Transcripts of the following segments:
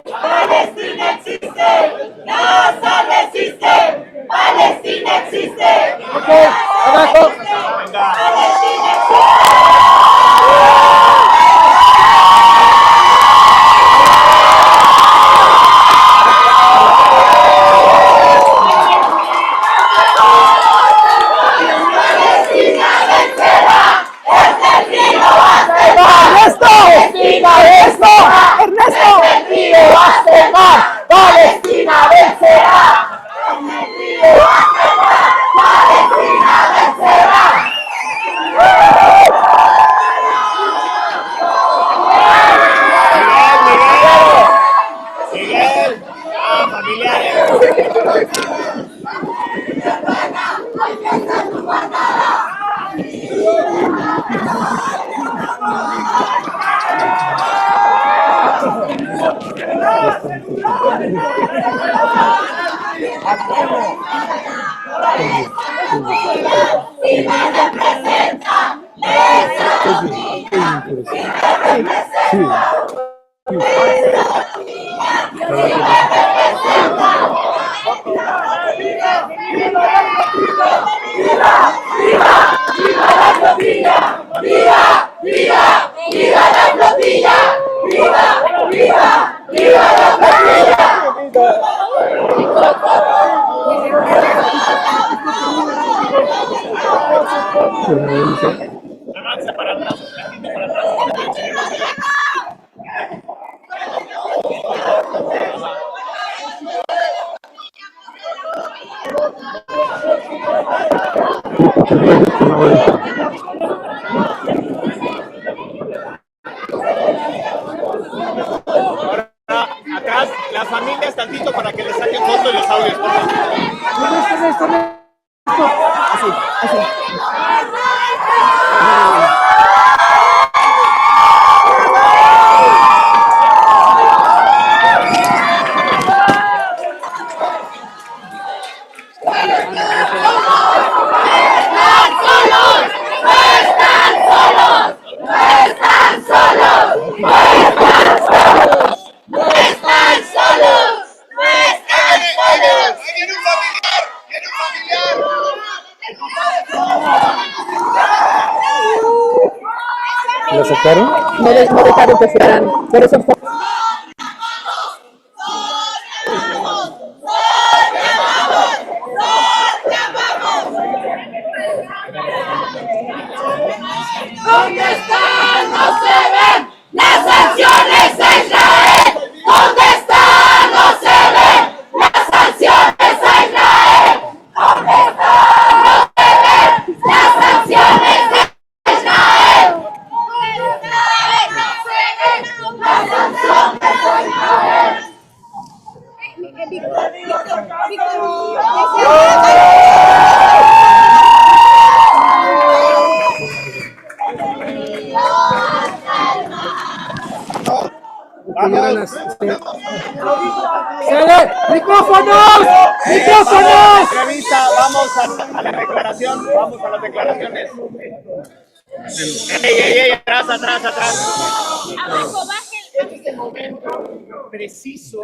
Palestina existe, Gaza no existe, Palestina existe. Ok, abajo. Palestina existe. ¡Ernesto! ¡Palestina esto! ¡Ernesto! ¡El río hace el mar! ¡Palestina vencerá! ¡Palestina vencerá! Miguel, familiares. Atrás, las familias tantito para que les saquen fotos y los audios. Así, así. ¡Viene un familiar! ¡Viene un familiar! ¿Lo sacaron? No dejaron que fueran. Por eso fue. ¿Dónde están? No se ven las sanciones a Israel. ¿Dónde están? No se ven las sanciones a Israel. ¿Dónde están? No se ven las sanciones a Israel. ¿Dónde están? No se ven las sanciones a Israel. ¡Vamos! ¡Sale! ¡Micrófonos! ¡Micrófonos! Entrevista, vamos a la declaración, vamos a las declaraciones. ¡Ey! ¡Atrás! Este es el momento preciso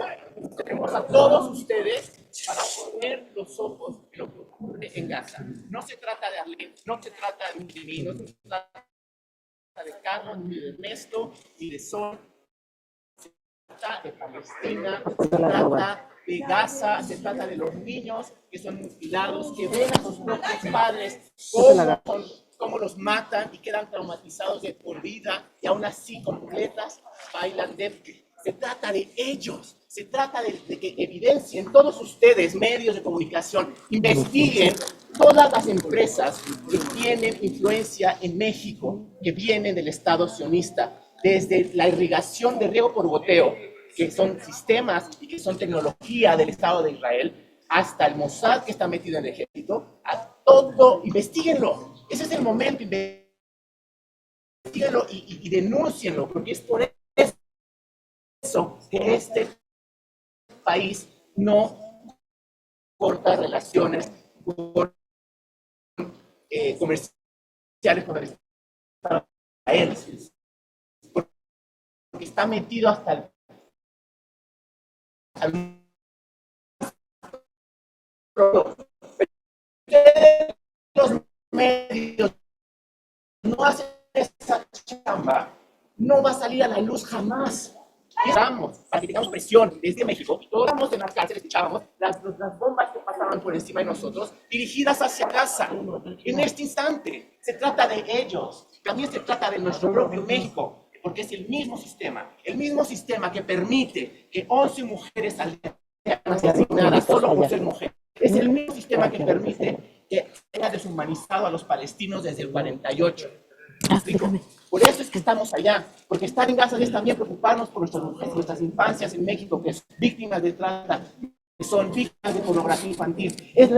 que tenemos a todos ustedes para poner los ojos en lo que ocurre en Gaza. No se trata de Arlene, no se trata de un divino, no se trata de Carlos, ni de Ernesto, ni de Sol. Se trata de Palestina, se trata de Gaza, se trata de los niños que son mutilados, que ven a sus propios padres cómo los matan y quedan traumatizados de por vida y aún así completas bailan de. Se trata de ellos, se trata de que evidencien todos ustedes, medios de comunicación, investiguen todas las empresas que tienen influencia en México, que vienen del Estado sionista, desde la irrigación de riego por goteo, que son sistemas y que son tecnología del Estado de Israel, hasta el Mossad que está metido en el ejército, a todo, investiguenlo. Ese es el momento, investiguenlo y denúncienlo, porque es por eso que este país no corta relaciones comerciales con el Estado de Israel, porque está metido hasta los medios no hacen esa chamba, no va a salir a la luz jamás. Estamos, para que tengamos presión desde México, y todos estamos en las cárceles, escuchábamos las bombas que pasaban por encima de nosotros, dirigidas hacia Gaza. En este instante, se trata de ellos, también se trata de nuestro propio México, porque es el mismo sistema que permite que 11 mujeres al día sean asesinadas solo por ser mujeres. Es el mismo sistema que permite que sea deshumanizado a los palestinos desde el 48. Por eso es que estamos allá, porque estar en Gaza es también preocuparnos por nuestras mujeres, nuestras infancias en México, que son víctimas de trata, que son víctimas de pornografía infantil. Es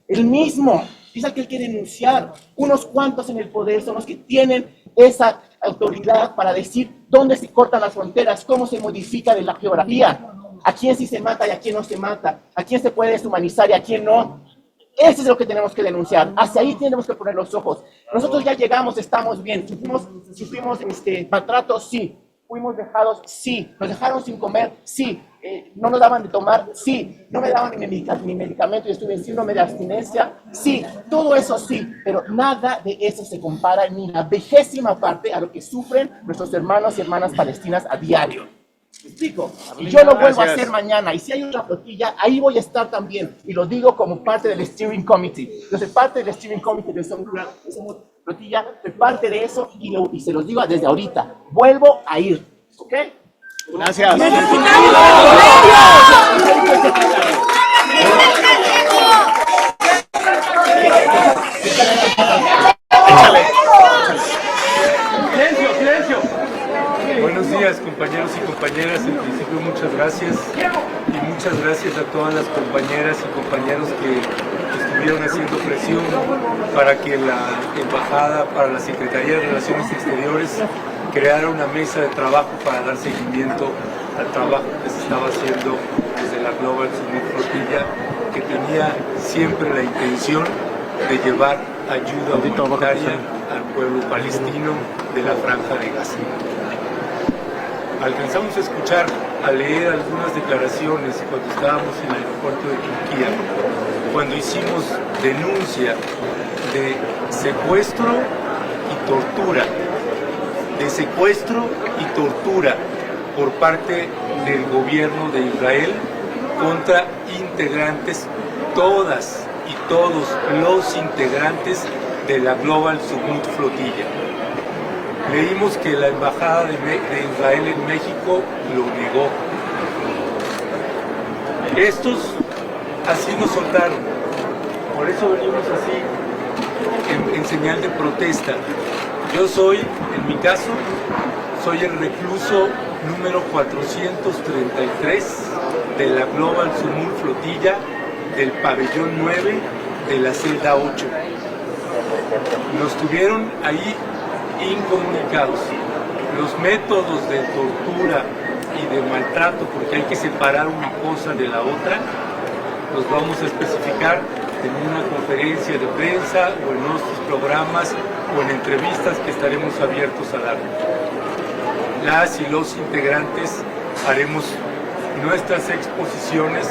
el mismo, es el que hay que denunciar. Unos cuantos en el poder son los que tienen esa autoridad para decir dónde se cortan las fronteras, cómo se modifica de la geografía, a quién sí se mata y a quién no se mata, a quién se puede deshumanizar y a quién no. Eso es lo que tenemos que denunciar. Hacia ahí tenemos que poner los ojos. Nosotros ya llegamos, estamos bien. Sufrimos maltratos, sí. Fuimos dejados, sí. Nos dejaron sin comer, sí. No nos daban de tomar, sí. No me daban ni medicamento y estuve en síndrome de abstinencia, sí. Todo eso sí. Pero nada de eso se compara ni la 20ª parte a lo que sufren nuestros hermanos y hermanas palestinas a diario. ¿Me explico? Y yo lo vuelvo a hacer mañana, y si hay una flotilla, ahí voy a estar también, y lo digo como parte del Steering Committee. Yo soy parte del Steering Committee de Somos Flotilla, soy parte de eso, y se los digo desde ahorita, vuelvo a ir, ¿ok? Gracias. Buenos días, compañeros y compañeras. En principio, muchas gracias, y muchas gracias a todas las compañeras y compañeros que estuvieron haciendo presión para que la Embajada, para la Secretaría de Relaciones Exteriores, creara una mesa de trabajo para dar seguimiento al trabajo que se estaba haciendo desde la Global Summit Flotilla, que tenía siempre la intención de llevar ayuda humanitaria al pueblo palestino de la Franja de Gaza. Alcanzamos a escuchar, a leer algunas declaraciones cuando estábamos en el aeropuerto de Turquía, cuando hicimos denuncia de secuestro y tortura por parte del gobierno de Israel contra integrantes, todas y todos los integrantes de la Global Summit Flotilla. Leímos que la Embajada de Israel en México lo negó. Estos así nos soltaron. Por eso venimos así, en señal de protesta. Yo soy, en mi caso, soy el recluso número 433 de la Global Summit Flotilla del pabellón 9 de la celda 8. Nos tuvieron ahí incomunicados. Los métodos de tortura y de maltrato, porque hay que separar una cosa de la otra, los vamos a especificar en una conferencia de prensa o en nuestros programas o en entrevistas que estaremos abiertos a dar. Las y los integrantes haremos nuestras exposiciones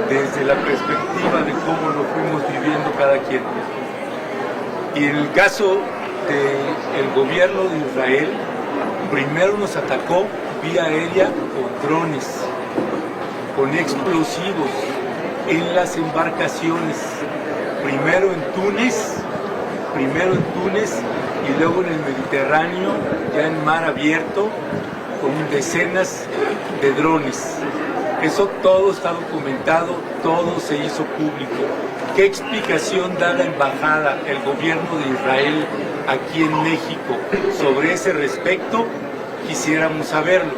desde la perspectiva de cómo lo fuimos viviendo cada quien. Y en el caso del gobierno de Israel, primero nos atacó vía aérea con drones, con explosivos en las embarcaciones, primero en Túnez y luego en el Mediterráneo, ya en mar abierto, con decenas de drones. Eso todo está documentado, todo se hizo público. ¿Qué explicación da la embajada, el gobierno de Israel aquí en México sobre ese respecto? Quisiéramos saberlo.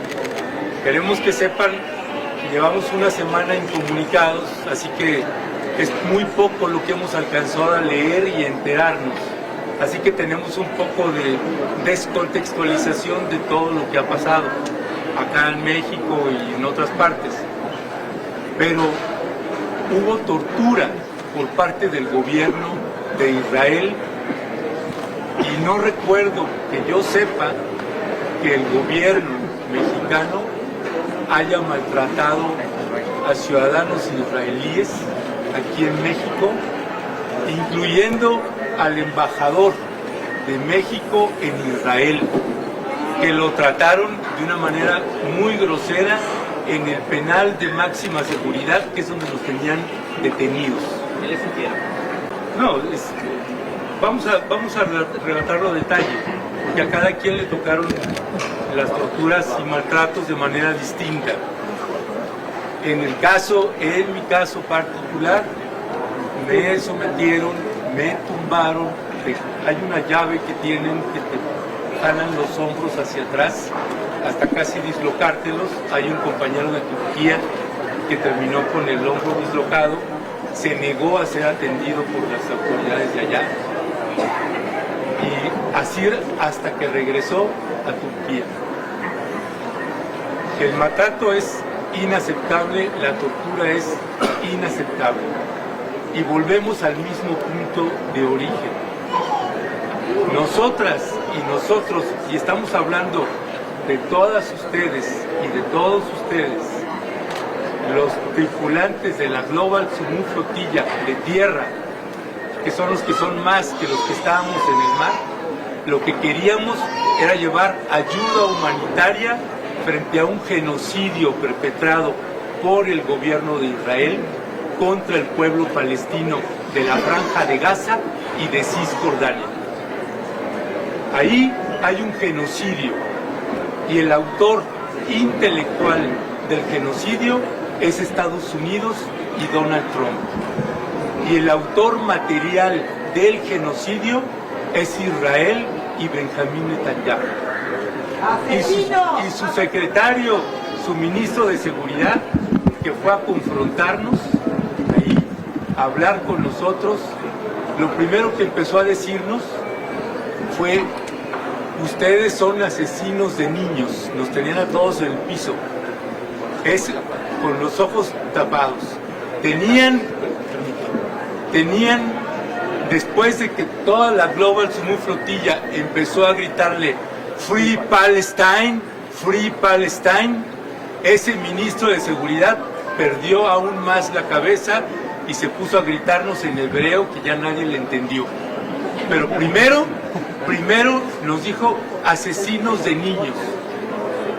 Queremos que sepan que llevamos una semana incomunicados, así que es muy poco lo que hemos alcanzado a leer y enterarnos. Así que tenemos un poco de descontextualización de todo lo que ha pasado acá en México y en otras partes. Pero hubo tortura por parte del gobierno de Israel, y no recuerdo que yo sepa que el gobierno mexicano haya maltratado a ciudadanos israelíes aquí en México, incluyendo al embajador de México en Israel, que lo trataron de una manera muy grosera en el penal de máxima seguridad, que es donde los tenían detenidos. ¿Qué les hicieron? No, vamos a relatarlo a detalle, porque a cada quien le tocaron las torturas y maltratos de manera distinta. En mi caso particular, me sometieron, me tumbaron, hay una llave que tienen que te jalan los hombros hacia atrás hasta casi dislocártelos. Hay un compañero de Turquía que terminó con el hombro dislocado, se negó a ser atendido por las autoridades de allá, y así hasta que regresó a Turquía. El maltrato es inaceptable, la tortura es inaceptable, y volvemos al mismo punto de origen. Nosotras y nosotros, y estamos hablando de todas ustedes y de todos ustedes, los tripulantes de la Global Sumu Flotilla de tierra, que son los que son más que los que estábamos en el mar, lo que queríamos era llevar ayuda humanitaria frente a un genocidio perpetrado por el gobierno de Israel contra el pueblo palestino de la Franja de Gaza y de Cisjordania. Ahí hay un genocidio, y el autor intelectual del genocidio es Estados Unidos y Donald Trump. Y el autor material del genocidio es Israel y Benjamín Netanyahu. Y su secretario, su ministro de Seguridad, que fue a confrontarnos ahí, a hablar con nosotros, lo primero que empezó a decirnos fue: ustedes son asesinos de niños. Nos tenían a todos en el piso, con los ojos tapados. Tenían, después de que toda la Global Sumu Flotilla empezó a gritarle Free Palestine, Free Palestine, ese ministro de Seguridad perdió aún más la cabeza y se puso a gritarnos en hebreo que ya nadie le entendió. Pero primero nos dijo asesinos de niños.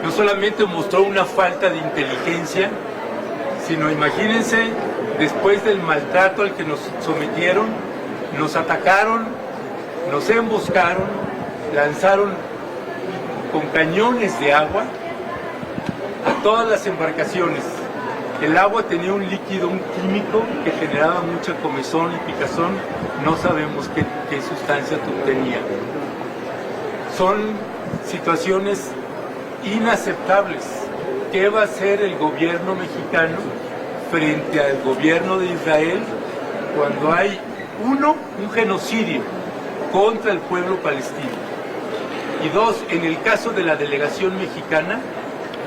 No solamente mostró una falta de inteligencia, sino imagínense, después del maltrato al que nos sometieron, nos atacaron, nos emboscaron, lanzaron con cañones de agua a todas las embarcaciones. El agua tenía un líquido, un químico que generaba mucha comezón y picazón. No sabemos qué sustancia tenía. Son situaciones inaceptables. ¿Qué va a hacer el gobierno mexicano frente al gobierno de Israel cuando hay un genocidio contra el pueblo palestino? Y dos, en el caso de la delegación mexicana,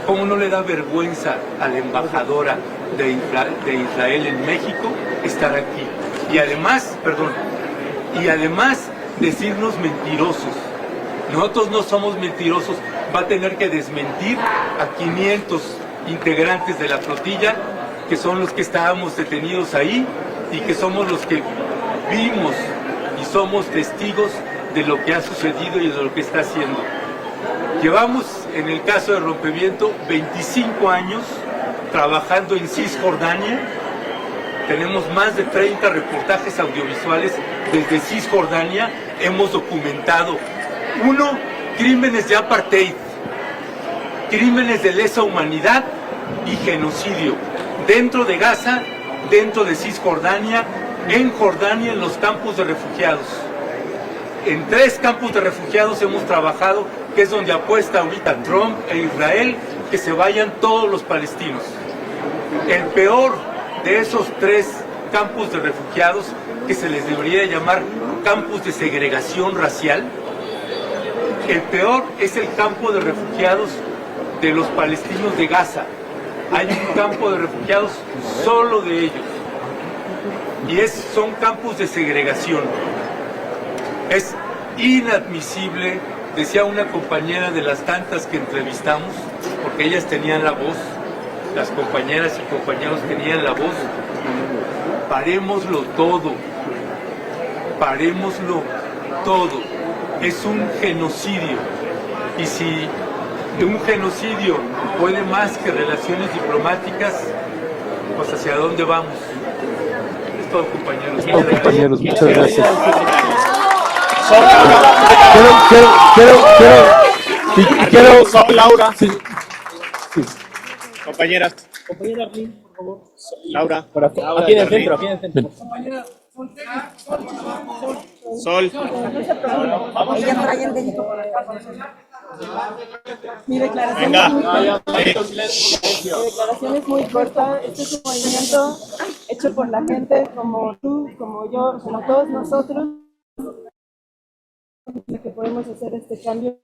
¿cómo no le da vergüenza a la embajadora de Israel en México estar aquí? Y además decirnos mentirosos. Nosotros no somos mentirosos. Va a tener que desmentir a 500 integrantes de la flotilla, que son los que estábamos detenidos ahí y que somos los que vimos y somos testigos de lo que ha sucedido y de lo que está haciendo. Llevamos, en el caso de Rompimiento, 25 años trabajando en Cisjordania. Tenemos más de 30 reportajes audiovisuales desde Cisjordania. Hemos documentado, crímenes de apartheid, crímenes de lesa humanidad y genocidio dentro de Gaza, dentro de Cisjordania, en Jordania, en los campos de refugiados. En 3 campos de refugiados hemos trabajado, que es donde apuesta ahorita Trump e Israel, que se vayan todos los palestinos. El peor de esos 3 campos de refugiados, que se les debería llamar campos de segregación racial, el peor es el campo de refugiados de los palestinos de Gaza. Hay un campo de refugiados solo de ellos. Y son campos de segregación. Es inadmisible, decía una compañera de las tantas que entrevistamos, porque ellas tenían la voz, las compañeras y compañeros tenían la voz. Parémoslo todo, parémoslo todo. Es un genocidio. Y si un genocidio puede más que relaciones diplomáticas, pues ¿hacia dónde vamos? Es todo, compañeros. Compañeros, muchas gracias. Quiero, Laura. sí, Compañeras. Compañera Arlene, por favor. Laura. aquí en el centro, aquí en el centro. Sol. Mi declaración, Venga. mi declaración es muy corta. Este es un movimiento hecho por la gente como tú, como yo, como todos nosotros, que podemos hacer este cambio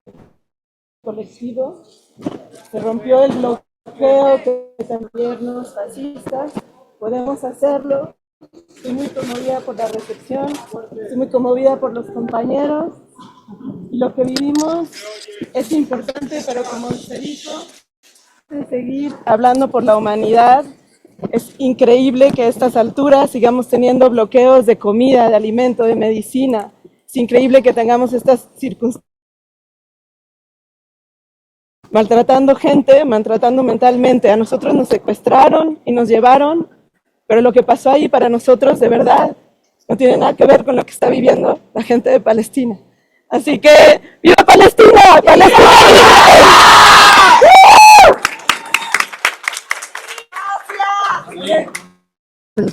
colectivo. Se rompió el bloqueo que de gobiernos fascistas. Podemos hacerlo. Estoy muy conmovida por la recepción, estoy muy conmovida por los compañeros. Lo que vivimos es importante, pero como se dijo, de seguir hablando por la humanidad. Es increíble que a estas alturas sigamos teniendo bloqueos de comida, de alimento, de medicina. Es increíble que tengamos estas circunstancias. Maltratando gente, maltratando mentalmente. A nosotros nos secuestraron y nos llevaron, pero lo que pasó ahí para nosotros, de verdad, no tiene nada que ver con lo que está viviendo la gente de Palestina. Así que, ¡viva Palestina! ¡Palestina! Yo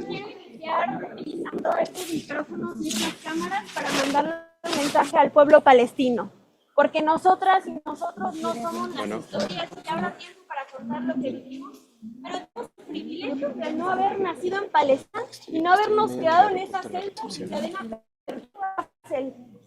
quiero iniciar utilizando estos micrófonos y estas cámaras para mandar un mensaje al pueblo palestino, porque nosotras y nosotros no somos las historias que habrá tiempo para contar lo que vivimos, pero tenemos el privilegio de no haber nacido en Palestina y no habernos quedado en esa celda que cadena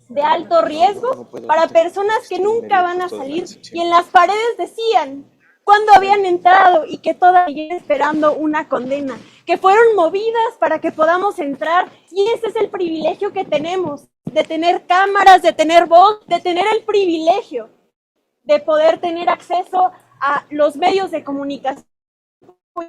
de alto riesgo para personas que nunca van a salir, y en las paredes decían cuándo habían entrado y que todavía esperando una condena, que fueron movidas para que podamos entrar, y ese es el privilegio que tenemos, de tener cámaras, de tener voz, de tener el privilegio de poder tener acceso a los medios de comunicación.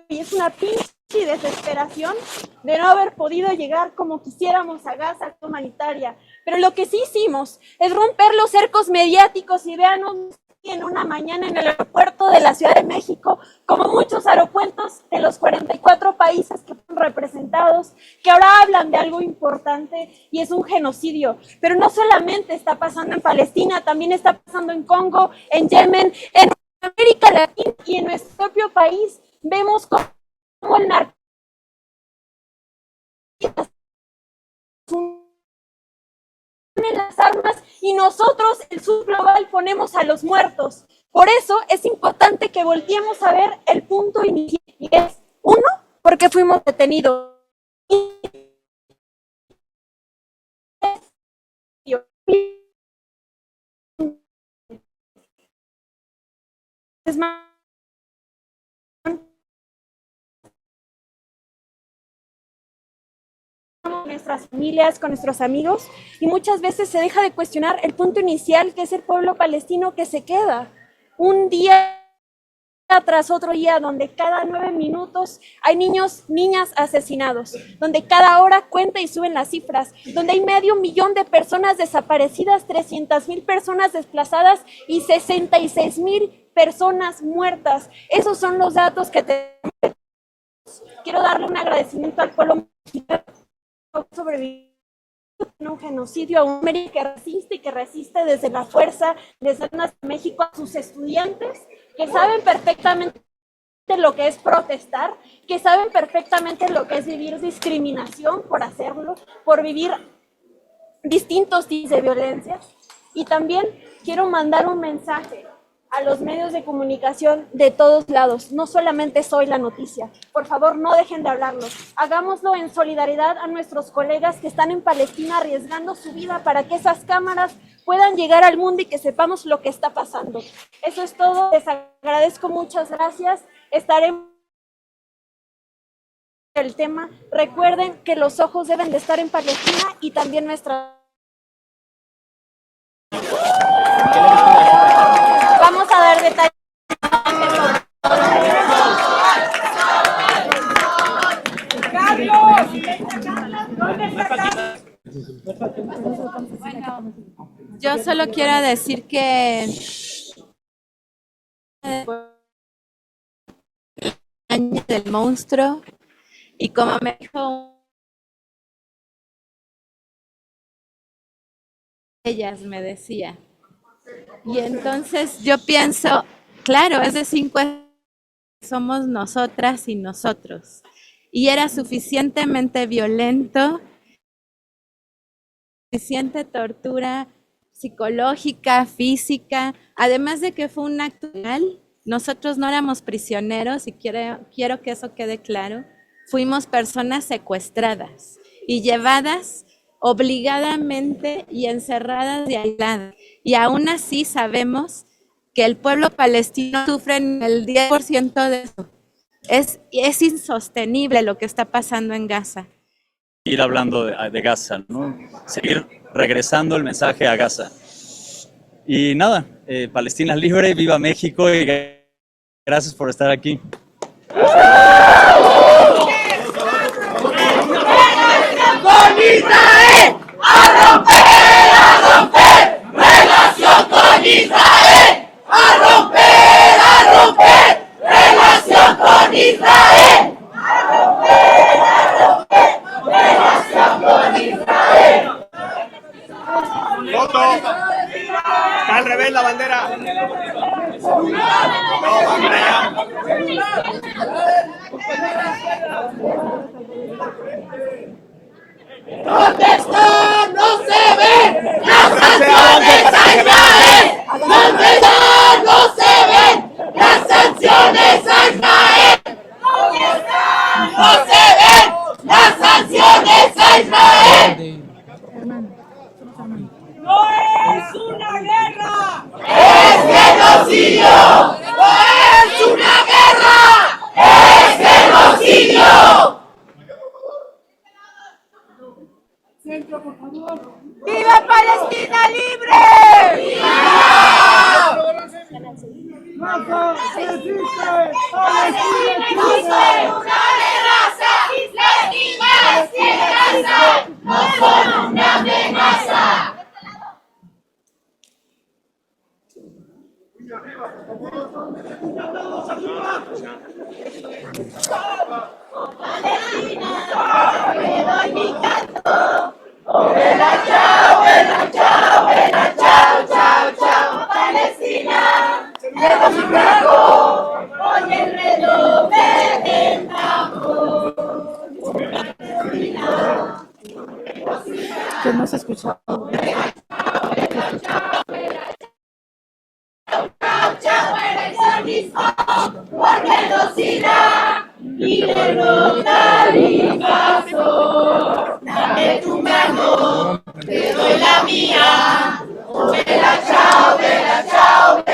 Y es una pinche desesperación de no haber podido llegar como quisiéramos a Gaza humanitaria, pero lo que sí hicimos es romper los cercos mediáticos y véanos en una mañana en el aeropuerto de la Ciudad de México, como muchos aeropuertos de los 44 países que fueron representados, que ahora hablan de algo importante y es un genocidio. Pero no solamente está pasando en Palestina, también está pasando en Congo, en Yemen, en América Latina y en nuestro propio país. Vemos cómo el narcotráfico en las armas y nosotros, el sur global, ponemos a los muertos. Por eso es importante que volteemos a ver el punto inicial, y es, uno, porque fuimos detenidos. Es más, con nuestras familias, con nuestros amigos, y muchas veces se deja de cuestionar el punto inicial, que es el pueblo palestino que se queda un día tras otro día, donde cada 9 minutos hay niños, niñas asesinados, donde cada hora cuenta y suben las cifras, donde hay 500,000 de personas desaparecidas, 300,000 personas desplazadas y 66,000 personas muertas. Esos son los datos que tenemos. Quiero darle un agradecimiento al pueblo mexicano sobrevivir a un genocidio, a un América que resiste y que resiste desde la fuerza, desde México, a sus estudiantes que saben perfectamente lo que es protestar, que saben perfectamente lo que es vivir discriminación por hacerlo, por vivir distintos tipos de violencia. Y también quiero mandar un mensaje a los medios de comunicación de todos lados, no solamente Soy la Noticia. Por favor, no dejen de hablarlo. Hagámoslo en solidaridad a nuestros colegas que están en Palestina arriesgando su vida para que esas cámaras puedan llegar al mundo y que sepamos lo que está pasando. Eso es todo. Les agradezco, muchas gracias. Estaremos en el tema. Recuerden que los ojos deben de estar en Palestina y también nuestra Netanyahu. Yo solo quiero decir que año del monstruo y como me dijo ellas me decía y entonces yo pienso claro es de 5 somos nosotras y nosotros y era suficientemente violento suficiente tortura psicológica, física, además de que fue un acto legal, nosotros no éramos prisioneros y quiero que eso quede claro, fuimos personas secuestradas y llevadas obligadamente y encerradas y aisladas. Y aún así sabemos que el pueblo palestino sufre el 10% de eso. Es insostenible lo que está pasando en Gaza. Ir hablando de Gaza, ¿no? Seguir regresando el mensaje a Gaza. Y nada, Palestina es libre, viva México y gracias por estar aquí. Con Israel, a romper, relación con Israel, a romper, relación con Israel. Foto. Está al revés la bandera. No, va para allá. ¿Dónde están? ¡No se ven! ¡Las sanciones a Israel! ¿Dónde están? ¡No se ven! ¡Las sanciones a Israel! ¿Dónde están? ¡No se ven! ¡Las sanciones a Israel! ¡No es una guerra! ¡Es genocidio! ¡No es una guerra! ¡Es genocidio! ¡Viva Palestina libre! ¡Viva! ¡Palestina existe! ¡Una raza! ¡Las niñas en Gaza no son una amenaza! Palestina, te doy mi canto. Oh, vela, chao, chao, chao, Palestina. Te doy mi canto. Oye el redoble del tambor. Que no se escucha. Chao, eleccionismo, por genocida y derrota y paso. Dame tu mano, te doy la mía. Oh, vela, chao, chao,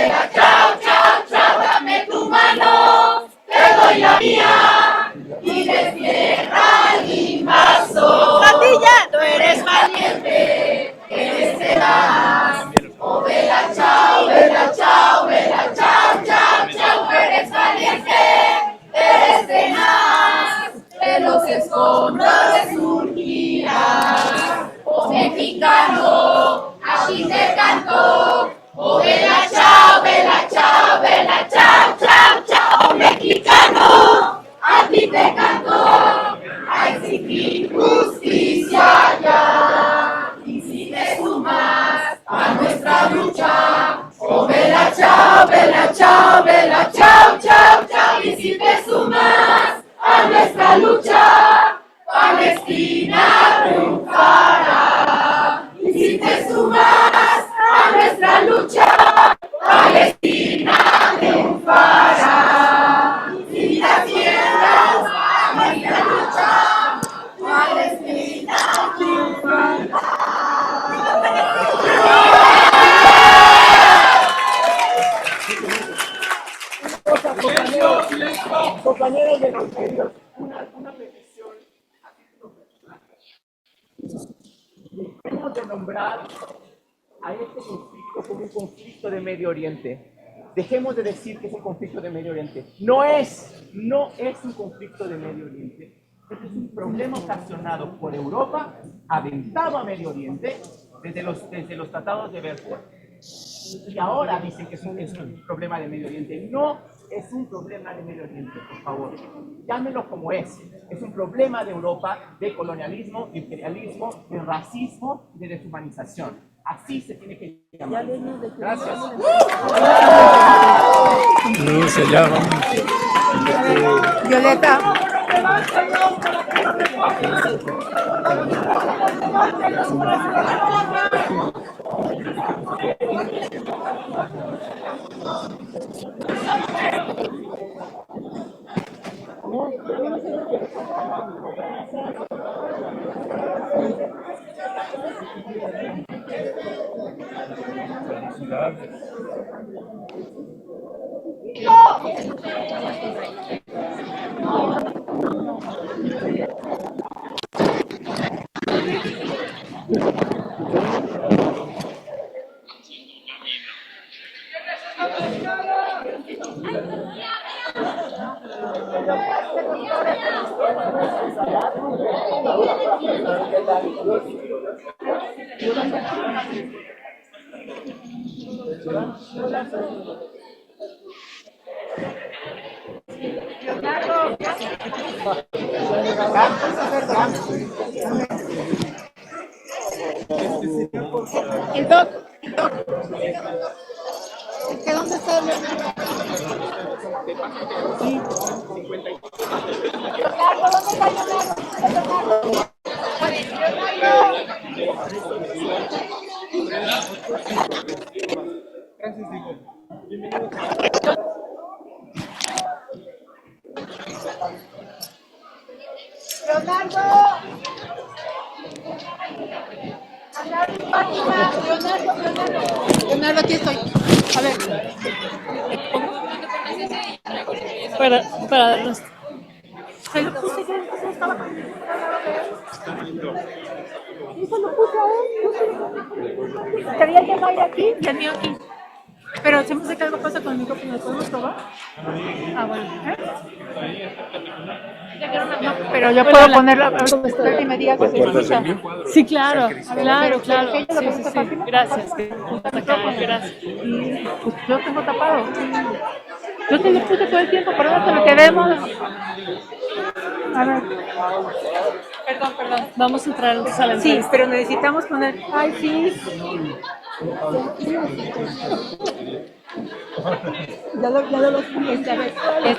chao. Dame tu mano, te doy la mía. Y destierra el invasor. Gatilla, tú eres valiente, eres tenaz. Oh, vela, chao, chao, eres valiente, eres tenaz, de los escombros resurgirás. Oh, mexicano, aquí te canto. Oh, vela, chao, chao, mexicano, aquí te canto. A exigir justicia ya. Y si te sumas a nuestra lucha, oh, vela, chao, chao. Y si te sumas a nuestra lucha, Palestina triunfará. Y si te sumas a nuestra lucha, Palestina triunfará. Si las tierras a nuestra lucha, Palestina triunfará. Compañeros de los medios, una petición. Tenemos de nombrar a este conflicto como un conflicto de Medio Oriente. Dejemos de decir que es un conflicto de Medio Oriente. No es un conflicto de Medio Oriente. Este es un problema ocasionado por Europa, aventado a Medio Oriente desde los tratados de Versailles. Y ahora dicen que es un problema de Medio Oriente. No es un problema de Medio Oriente, por favor. Llámenlo como es. Es un problema de Europa, de colonialismo, de imperialismo, de racismo, de deshumanización. Así se tiene que llamar. Gracias. No se llama. Violeta. El doc. ¿Qué dónde está el Leonardo, aquí estoy. A ver. Para los... Se lo puse yo, entonces estaba con y se lo puse a él. Quería el de aquí y el mío aquí. Pero se me hace que algo pasa con el micrófono. ¿Lo podemos probar? Ah, bueno. No, pero yo puedo ponerla y me diga que se escucha. Sí, claro, claro. Sí. Gracias. Gracias. Y pues yo tengo tapado. Yo te lo puse todo el tiempo, perdón, pero quedemos. A ver. Perdón. Vamos a entrar a la entrevista. Sí, pero necesitamos poner. Ay, sí. Ya lo puse. A ver,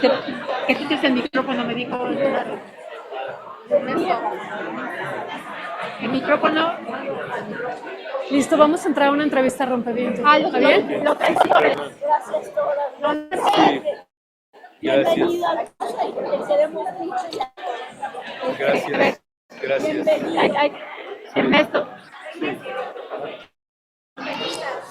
que tú tienes el micrófono, me dijo. El micrófono. Listo, vamos a entrar a una entrevista rompevientos. ¿Está bien? Lo traiciones. Gracias todas. Bienvenido a la casa y que queremos mucho ya. Gracias. Ernesto.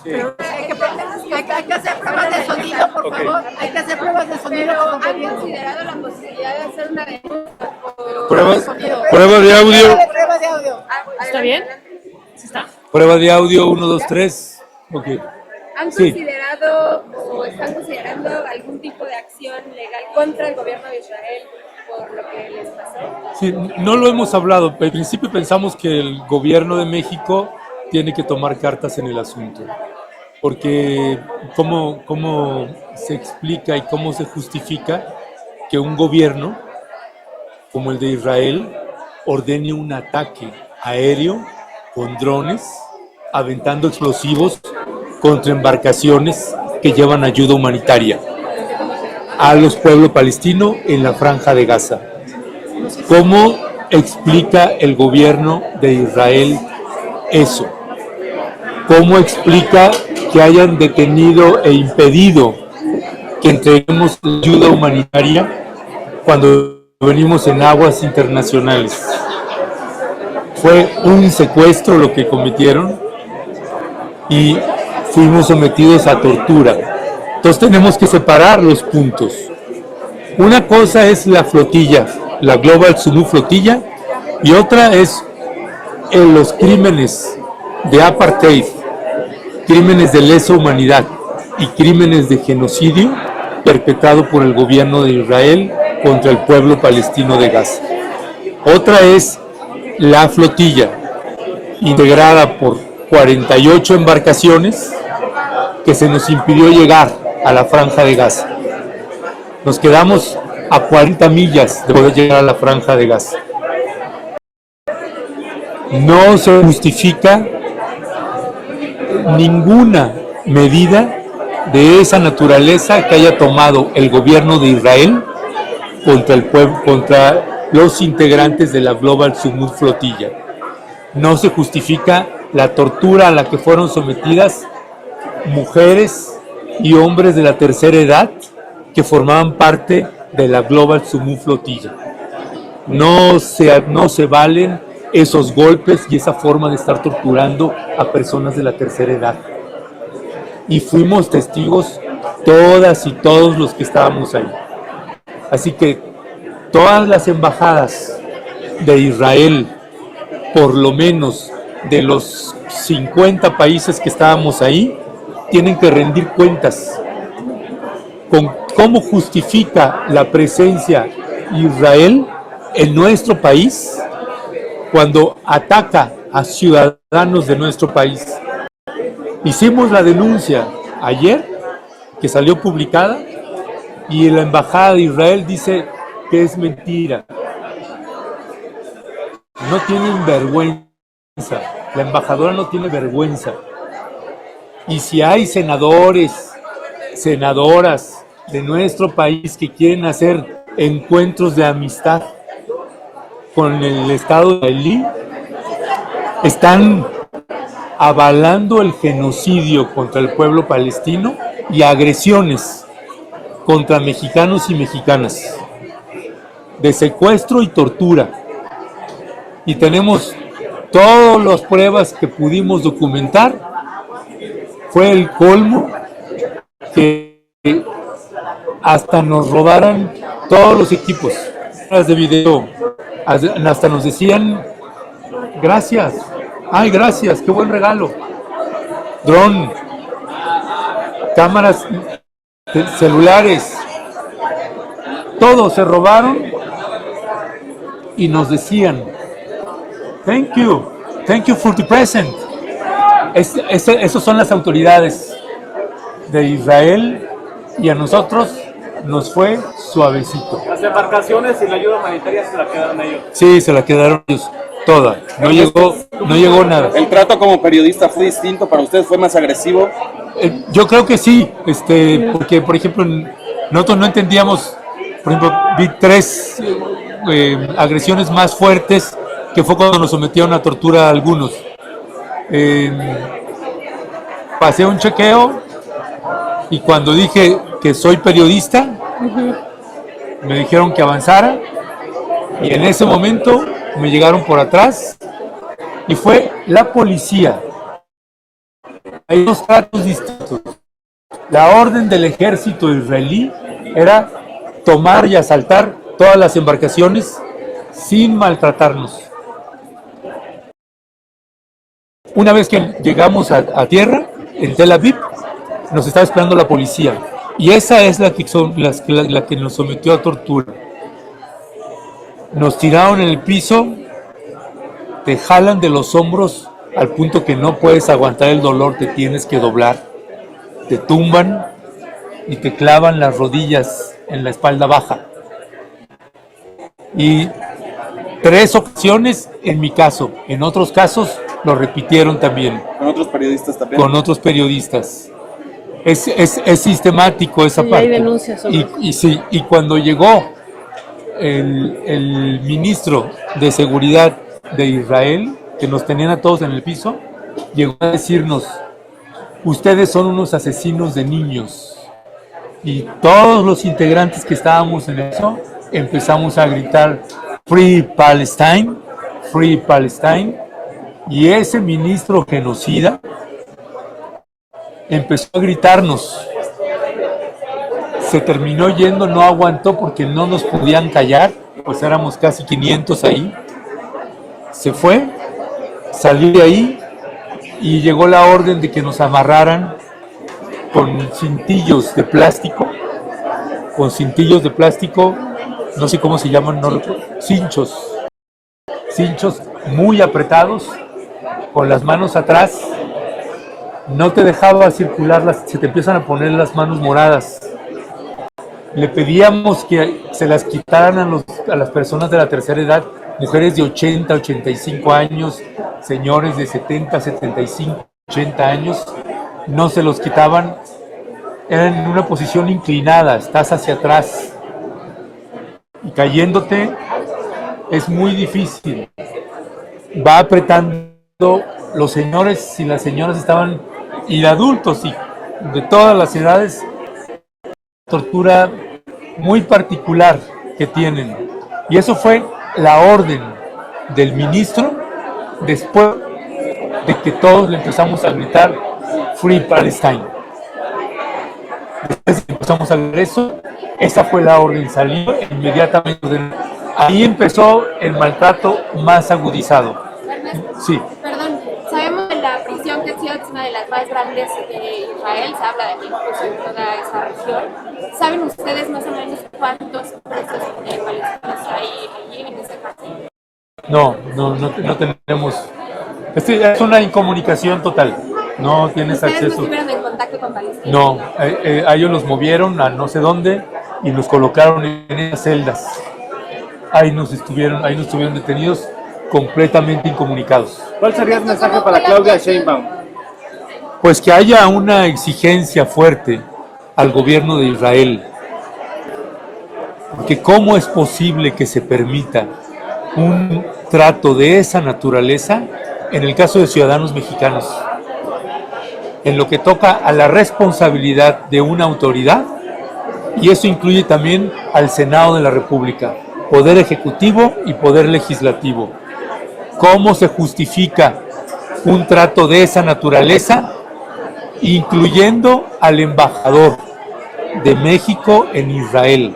Pero hay que hacer pruebas de sonido, por favor. Hay que hacer pruebas de sonido. ¿Han considerado la posibilidad de hacer una denuncia por Prueba de audio. Prueba de audio. ¿Está bien? ¿Sí está? Prueba de audio 1, 2, 3. Ok. ¿Han Sí. considerado o están considerando algún tipo de acción legal contra el gobierno de Israel por lo que les pasó? Sí, no lo hemos hablado. Al principio pensamos que el gobierno de México tiene que tomar cartas en el asunto. Porque ¿cómo se explica y cómo se justifica que un gobierno como el de Israel ordene un ataque aéreo con drones, aventando explosivos contra embarcaciones que llevan ayuda humanitaria a los pueblos palestinos en la Franja de Gaza? ¿Cómo explica el gobierno de Israel eso? ¿Cómo explica que hayan detenido e impedido que entreguemos ayuda humanitaria cuando venimos en aguas internacionales? Fue un secuestro lo que cometieron y fuimos sometidos a tortura. Entonces tenemos que separar los puntos. Una cosa es la flotilla, la Global Sunu Flotilla, y otra es los crímenes de apartheid, crímenes de lesa humanidad y crímenes de genocidio perpetrado por el gobierno de Israel contra el pueblo palestino de Gaza. Otra es la flotilla, integrada por 48 embarcaciones, que se nos impidió llegar a la Franja de Gaza. Nos quedamos a 40 millas de poder llegar a la Franja de Gaza. No se justifica ninguna medida de esa naturaleza que haya tomado el gobierno de Israel contra el pueblo, contra los integrantes de la Global Submarine Flotilla. No se justifica la tortura a la que fueron sometidas mujeres y hombres de la tercera edad que formaban parte de la Global Submarine Flotilla. No se valen esos golpes y esa forma de estar torturando a personas de la tercera edad. Y fuimos testigos todas y todos los que estábamos ahí. Así que todas las embajadas de Israel, por lo menos de los 50 países que estábamos ahí, tienen que rendir cuentas con cómo justifica la presencia Israel en nuestro país cuando ataca a ciudadanos de nuestro país. Hicimos la denuncia ayer, que salió publicada, y la embajada de Israel dice que es mentira. No tienen vergüenza, la embajadora no tiene vergüenza. Y si hay senadores, senadoras de nuestro país que quieren hacer encuentros de amistad con el Estado israelí, están avalando el genocidio contra el pueblo palestino y agresiones contra mexicanos y mexicanas, de secuestro y tortura. Y tenemos todas las pruebas que pudimos documentar. Fue el colmo que hasta nos robaran todos los equipos de video. Hasta nos decían gracias, ay gracias, qué buen regalo. Dron, cámaras celulares, todo se robaron y nos decían thank you for the present. Esas son las autoridades de Israel y a nosotros nos fue suavecito. Las embarcaciones y la ayuda humanitaria se la quedaron ellos. Sí, se la quedaron ellos, toda. No llegó nada. ¿El trato como periodista fue distinto para ustedes? ¿Fue más agresivo? Yo creo que sí, porque por ejemplo nosotros no entendíamos, por ejemplo, vi 3 agresiones más fuertes que fue cuando nos sometieron a tortura a algunos. Pasé un chequeo y cuando dije que soy periodista, me dijeron que avanzara y en ese momento me llegaron por atrás y fue la policía. Hay 2 tratos distintos. La orden del ejército israelí era tomar y asaltar todas las embarcaciones sin maltratarnos. Una vez que llegamos a tierra, en Tel Aviv, nos estaba esperando la policía. Y esa es la que nos sometió a tortura. Nos tiraron en el piso, te jalan de los hombros al punto que no puedes aguantar el dolor, te tienes que doblar. Te tumban y te clavan las rodillas en la espalda baja. Y 3 ocasiones en mi caso, en otros casos lo repitieron también. ¿Con otros periodistas también? Con otros periodistas. Es sistemático esa parte. Hay denuncias sobre y cuando llegó el ministro de Seguridad de Israel, que nos tenían a todos en el piso, llegó a decirnos, ustedes son unos asesinos de niños. Y todos los integrantes que estábamos en eso, empezamos a gritar, Free Palestine, Free Palestine. Y ese ministro genocida empezó a gritarnos. Se terminó yendo, no aguantó porque no nos podían callar, pues éramos casi 500 ahí. Se fue, salió de ahí y llegó la orden de que nos amarraran con cintillos de plástico, no sé cómo se llaman, no recuerdo, cinchos muy apretados, con las manos atrás, no te dejaba circularlas, se te empiezan a poner las manos moradas. Le pedíamos que se las quitaran a las personas de la tercera edad, mujeres de 80, 85 años, señores de 70, 75, 80 años, no se los quitaban, eran en una posición inclinada, estás hacia atrás, y cayéndote es muy difícil. Va apretando, los señores y las señoras estaban, y adultos y de todas las edades, tortura muy particular que tienen. Y eso fue la orden del ministro después de que todos le empezamos a gritar Free Palestine. Después de que empezamos a ver eso, esa fue la orden, salió inmediatamente. Ahí empezó el maltrato más agudizado. Sí. Perdón, sabemos de la prisión que es una de las más grandes de Israel, se habla de que incluso en toda esa región. ¿Saben ustedes más o menos cuántos presos palestinos hay allí en esa cárcel? No tenemos. Es una incomunicación total. No tienes acceso. ¿Ustedes no estuvieron en contacto con palestinos? No, a ellos los movieron a no sé dónde y los colocaron en esas celdas. Ahí nos estuvieron detenidos, completamente incomunicados. ¿Cuál sería el mensaje para Claudia Sheinbaum? Pues que haya una exigencia fuerte al gobierno de Israel, porque cómo es posible que se permita un trato de esa naturaleza en el caso de ciudadanos mexicanos, en lo que toca a la responsabilidad de una autoridad, y eso incluye también al Senado de la República, Poder Ejecutivo y Poder Legislativo. ¿Cómo se justifica un trato de esa naturaleza, incluyendo al embajador de México en Israel,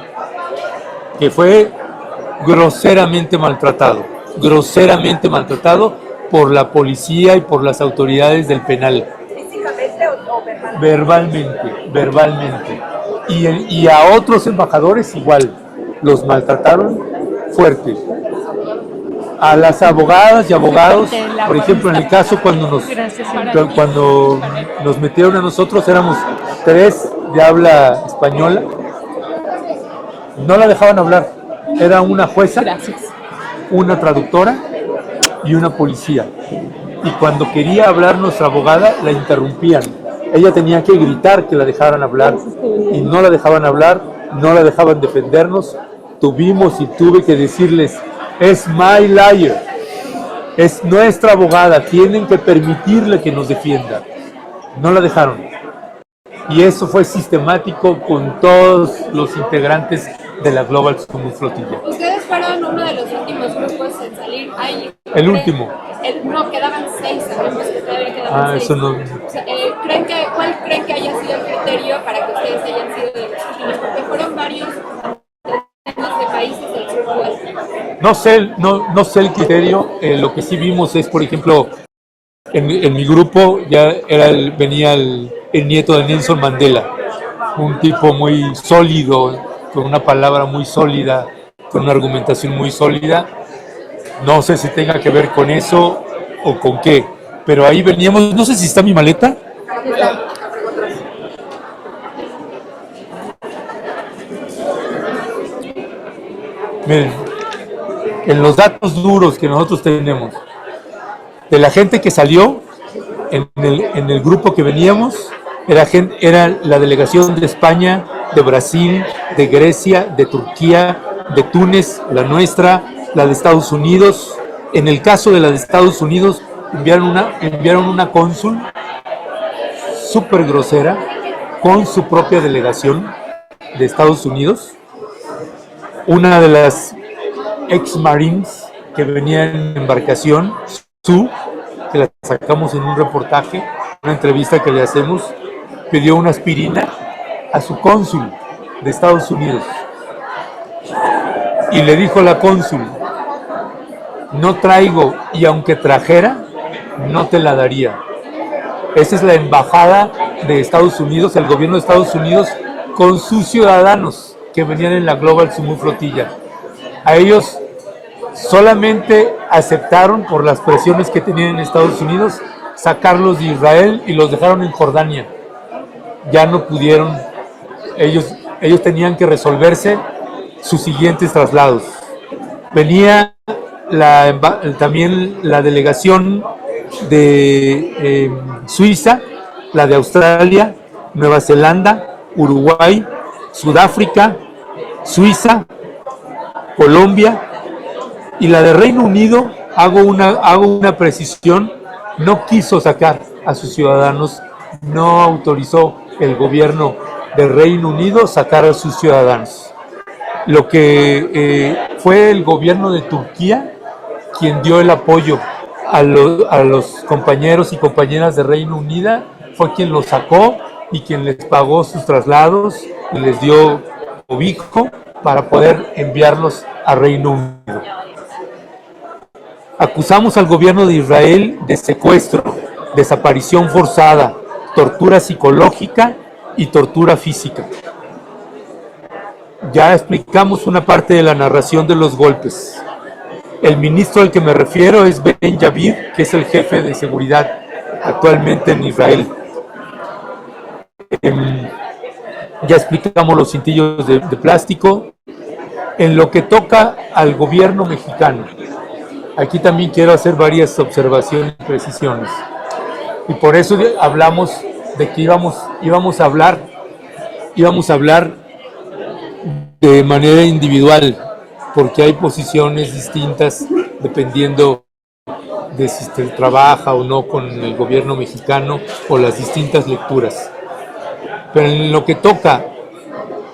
que fue groseramente maltratado por la policía y por las autoridades del penal? ¿Físicamente o Verbalmente. Y a otros embajadores igual, los maltrataron fuerte. A las abogadas y abogados, por ejemplo, en el caso cuando nos metieron a nosotros, éramos 3 de habla española, no la dejaban hablar, era una jueza, una traductora y una policía. Y cuando quería hablar nuestra abogada, la interrumpían. Ella tenía que gritar que la dejaran hablar y no la dejaban hablar, no la dejaban defendernos. Tuve que decirles, es my lawyer, es nuestra abogada, tienen que permitirle que nos defienda. No la dejaron. Y eso fue sistemático con todos los integrantes de la Global Summit Flotilla. Ustedes fueron uno de los últimos grupos en salir. El último. No, quedaban 6, sabemos que todavía quedaban 6. Eso no. ¿Cuál creen que haya sido el criterio para que ustedes hayan sido de los últimos? Porque fueron varios de países del sur global. No sé el criterio. Lo que sí vimos es, por ejemplo, en mi grupo ya venía el nieto de Nelson Mandela, un tipo muy sólido, con una palabra muy sólida, con una argumentación muy sólida. No sé si tenga que ver con eso o con qué, pero ahí veníamos. No sé si está mi maleta. Miren, en los datos duros que nosotros tenemos de la gente que salió en el grupo que veníamos, era la delegación de España, de Brasil, de Grecia, de Turquía, de Túnez, la nuestra, la de Estados Unidos. En el caso de la de Estados Unidos, enviaron una cónsul súper grosera con su propia delegación de Estados Unidos. Una de las ex-marines que venía en embarcación, que la sacamos en un reportaje, una entrevista que le hacemos, pidió una aspirina a su cónsul de Estados Unidos. Y le dijo la cónsul, no traigo, y aunque trajera, no te la daría. Esa es la embajada de Estados Unidos, el gobierno de Estados Unidos, con sus ciudadanos que venían en la Global Sumu Flotilla. A ellos solamente aceptaron, por las presiones que tenían en Estados Unidos, sacarlos de Israel y los dejaron en Jordania. Ya no pudieron, ellos tenían que resolverse sus siguientes traslados. Venía también la delegación de Suiza, la de Australia, Nueva Zelanda, Uruguay, Sudáfrica, Suiza, Colombia, y la de Reino Unido, hago una precisión, no quiso sacar a sus ciudadanos, no autorizó el gobierno del Reino Unido sacar a sus ciudadanos. Lo que fue el gobierno de Turquía quien dio el apoyo a los compañeros y compañeras de Reino Unido, fue quien los sacó y quien les pagó sus traslados y les dio cobijo para poder enviarlos a Reino Unido. Acusamos al gobierno de Israel de secuestro, desaparición forzada, tortura psicológica y tortura física. Ya explicamos una parte de la narración de los golpes. El ministro al que me refiero es Ben Yavid, que es el jefe de seguridad actualmente en Israel. Ya explicamos los cintillos de plástico. En lo que toca al gobierno mexicano, aquí también quiero hacer varias observaciones y precisiones. Y por eso hablamos de que íbamos a hablar de manera individual, porque hay posiciones distintas dependiendo de si se trabaja o no con el gobierno mexicano o las distintas lecturas. Pero en lo que toca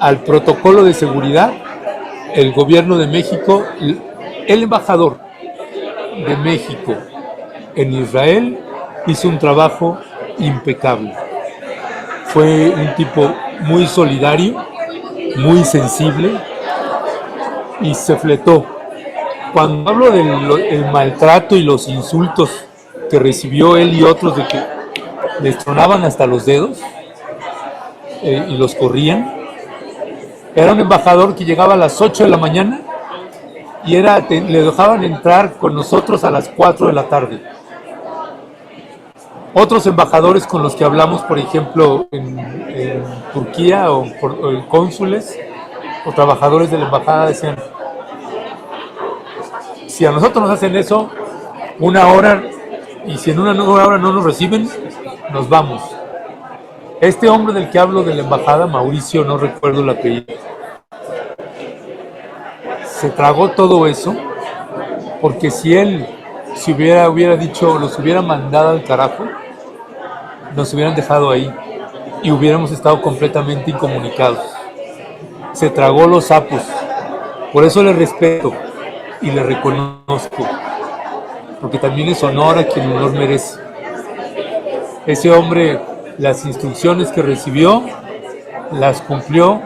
al protocolo de seguridad, el gobierno de México, el embajador de México en Israel hizo un trabajo impecable. Fue un tipo muy solidario, muy sensible y se fletó. Cuando hablo del maltrato y los insultos que recibió él y otros, de que les tronaban hasta los dedos y los corrían, era un embajador que llegaba a las 8 de la mañana y le dejaban entrar con nosotros a las 4 de la tarde. Otros embajadores con los que hablamos, por ejemplo, en Turquía o cónsules o trabajadores de la embajada, decían: si a nosotros nos hacen eso, 1 hora, y si en 1 hora no nos reciben, nos vamos. Este hombre del que hablo de la embajada, Mauricio, no recuerdo el apellido, se tragó todo eso, porque si él hubiera dicho, los hubiera mandado al carajo, nos hubieran dejado ahí y hubiéramos estado completamente incomunicados. Se tragó los sapos. Por eso le respeto y le reconozco, porque también es honor a quien honor merece. Ese hombre, las instrucciones que recibió, las cumplió,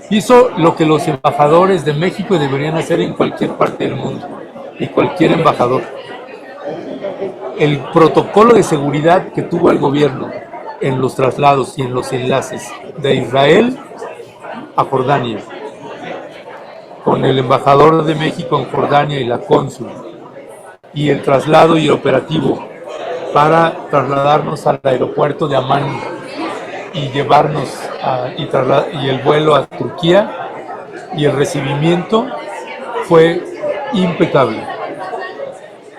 hizo lo que los embajadores de México deberían hacer en cualquier parte del mundo, y cualquier embajador. El protocolo de seguridad que tuvo el gobierno en los traslados y en los enlaces de Israel a Jordania, con el embajador de México en Jordania y la cónsul, y el traslado y el operativo para trasladarnos al aeropuerto de Amán y llevarnos y el vuelo a Turquía, y el recibimiento fue impecable.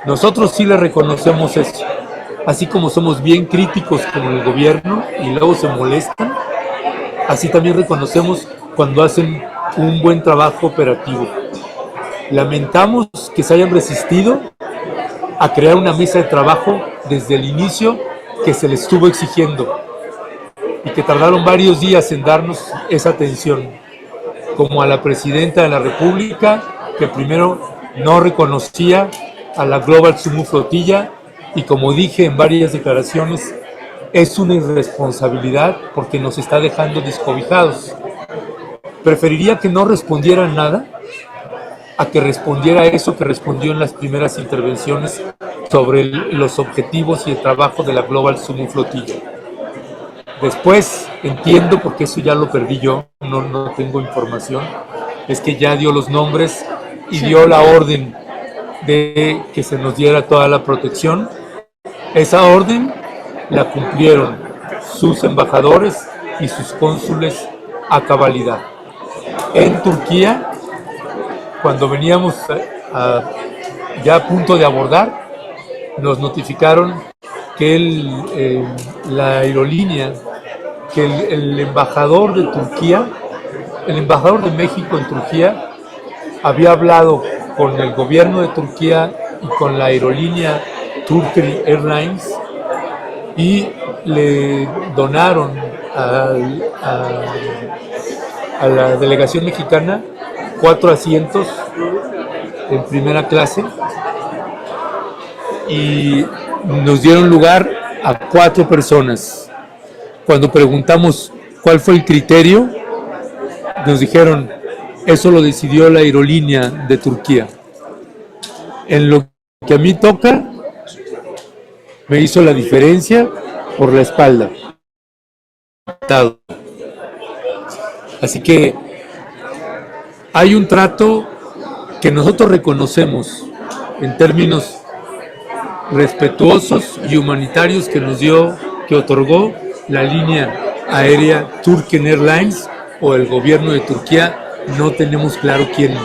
Nosotros sí le reconocemos eso, así como somos bien críticos con el gobierno y luego se molestan, así también reconocemos cuando hacen un buen trabajo operativo. Lamentamos que se hayan resistido a crear una mesa de trabajo desde el inicio que se les estuvo exigiendo y que tardaron varios días en darnos esa atención, como a la presidenta de la República, que primero no reconocía a la Global Sumu Flotilla, y como dije en varias declaraciones, es una irresponsabilidad porque nos está dejando descobijados. Preferiría que no respondiera nada a que respondiera eso que respondió en las primeras intervenciones sobre los objetivos y el trabajo de la Global Sumo Flotilla. Después entiendo, porque eso ya lo perdí yo, no tengo información, es que ya dio los nombres y dio la orden de que se nos diera toda la protección. Esa orden la cumplieron sus embajadores y sus cónsules a cabalidad. En Turquía, cuando veníamos ya a punto de abordar, nos notificaron que la aerolínea, que el embajador de Turquía, el embajador de México en Turquía, había hablado con el gobierno de Turquía y con la aerolínea Turkish Airlines y le donaron a la delegación mexicana 4 asientos en primera clase y nos dieron lugar a 4 personas. Cuando preguntamos cuál fue el criterio, nos dijeron, eso lo decidió la aerolínea de Turquía. En lo que a mí toca, me hizo la diferencia por la espalda. Así que hay un trato que nosotros reconocemos en términos respetuosos y humanitarios que otorgó la línea aérea Turkish Airlines o el gobierno de Turquía. No tenemos claro quién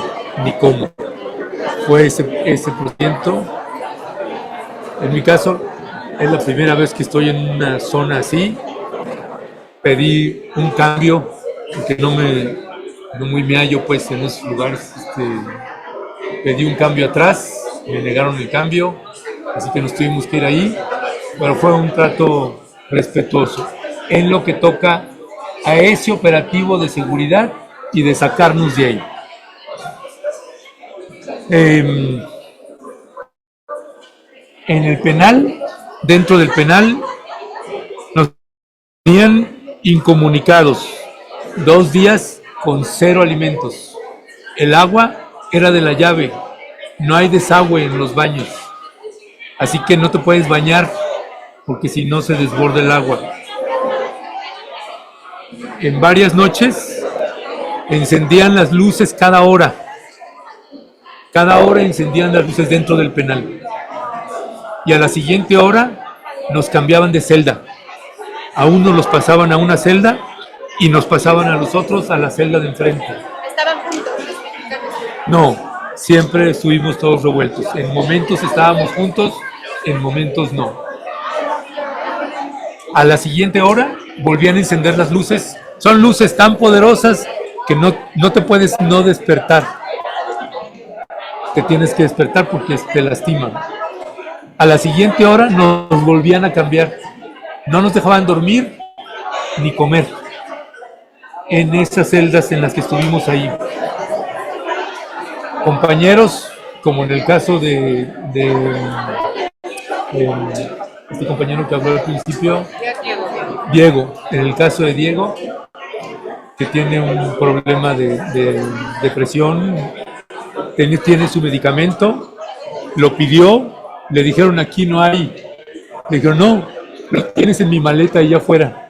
ni cómo fue ese procedimiento. En mi caso, es la primera vez que estoy en una zona así. Pedí un cambio, porque no muy me hallo pues en esos lugares. Pedí un cambio atrás, me negaron el cambio, así que nos tuvimos que ir ahí, pero fue un trato respetuoso en lo que toca a ese operativo de seguridad y de sacarnos de ahí. En el penal, dentro del penal, nos tenían incomunicados 2 días con 0 alimentos. El agua era de la llave, no hay desagüe en los baños, así que no te puedes bañar porque si no se desborda el agua. En varias noches encendían las luces cada hora encendían las luces dentro del penal y a la siguiente hora nos cambiaban de celda. A unos los pasaban a una celda y nos pasaban a los otros a la celda de enfrente. ¿Estaban juntos los mexicanos? No, siempre estuvimos todos revueltos. En momentos estábamos juntos, en momentos no. A la siguiente hora volvían a encender las luces. Son luces tan poderosas que no te puedes no despertar. Te tienes que despertar porque te lastiman. A la siguiente hora nos volvían a cambiar. No nos dejaban dormir ni comer en esas celdas en las que estuvimos ahí. Compañeros, como en el caso de este compañero que habló al principio, Diego, en el caso de Diego, que tiene un problema de depresión, tiene su medicamento, lo pidió, le dijeron aquí no hay, le dijeron no, lo tienes en mi maleta allá afuera,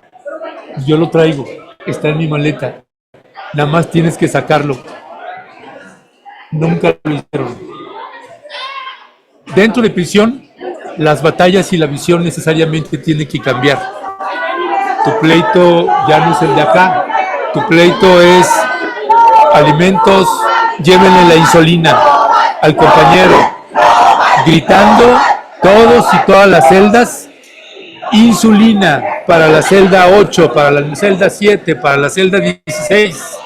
yo lo traigo, está en mi maleta, nada más tienes que sacarlo. Nunca lo hicieron. Dentro de prisión, las batallas y la visión necesariamente tienen que cambiar. Tu pleito ya no es el de acá, tu pleito es alimentos, llévenle la insulina al compañero, gritando todos y todas las celdas, insulina para la celda 8, para la celda 7, para la celda 16.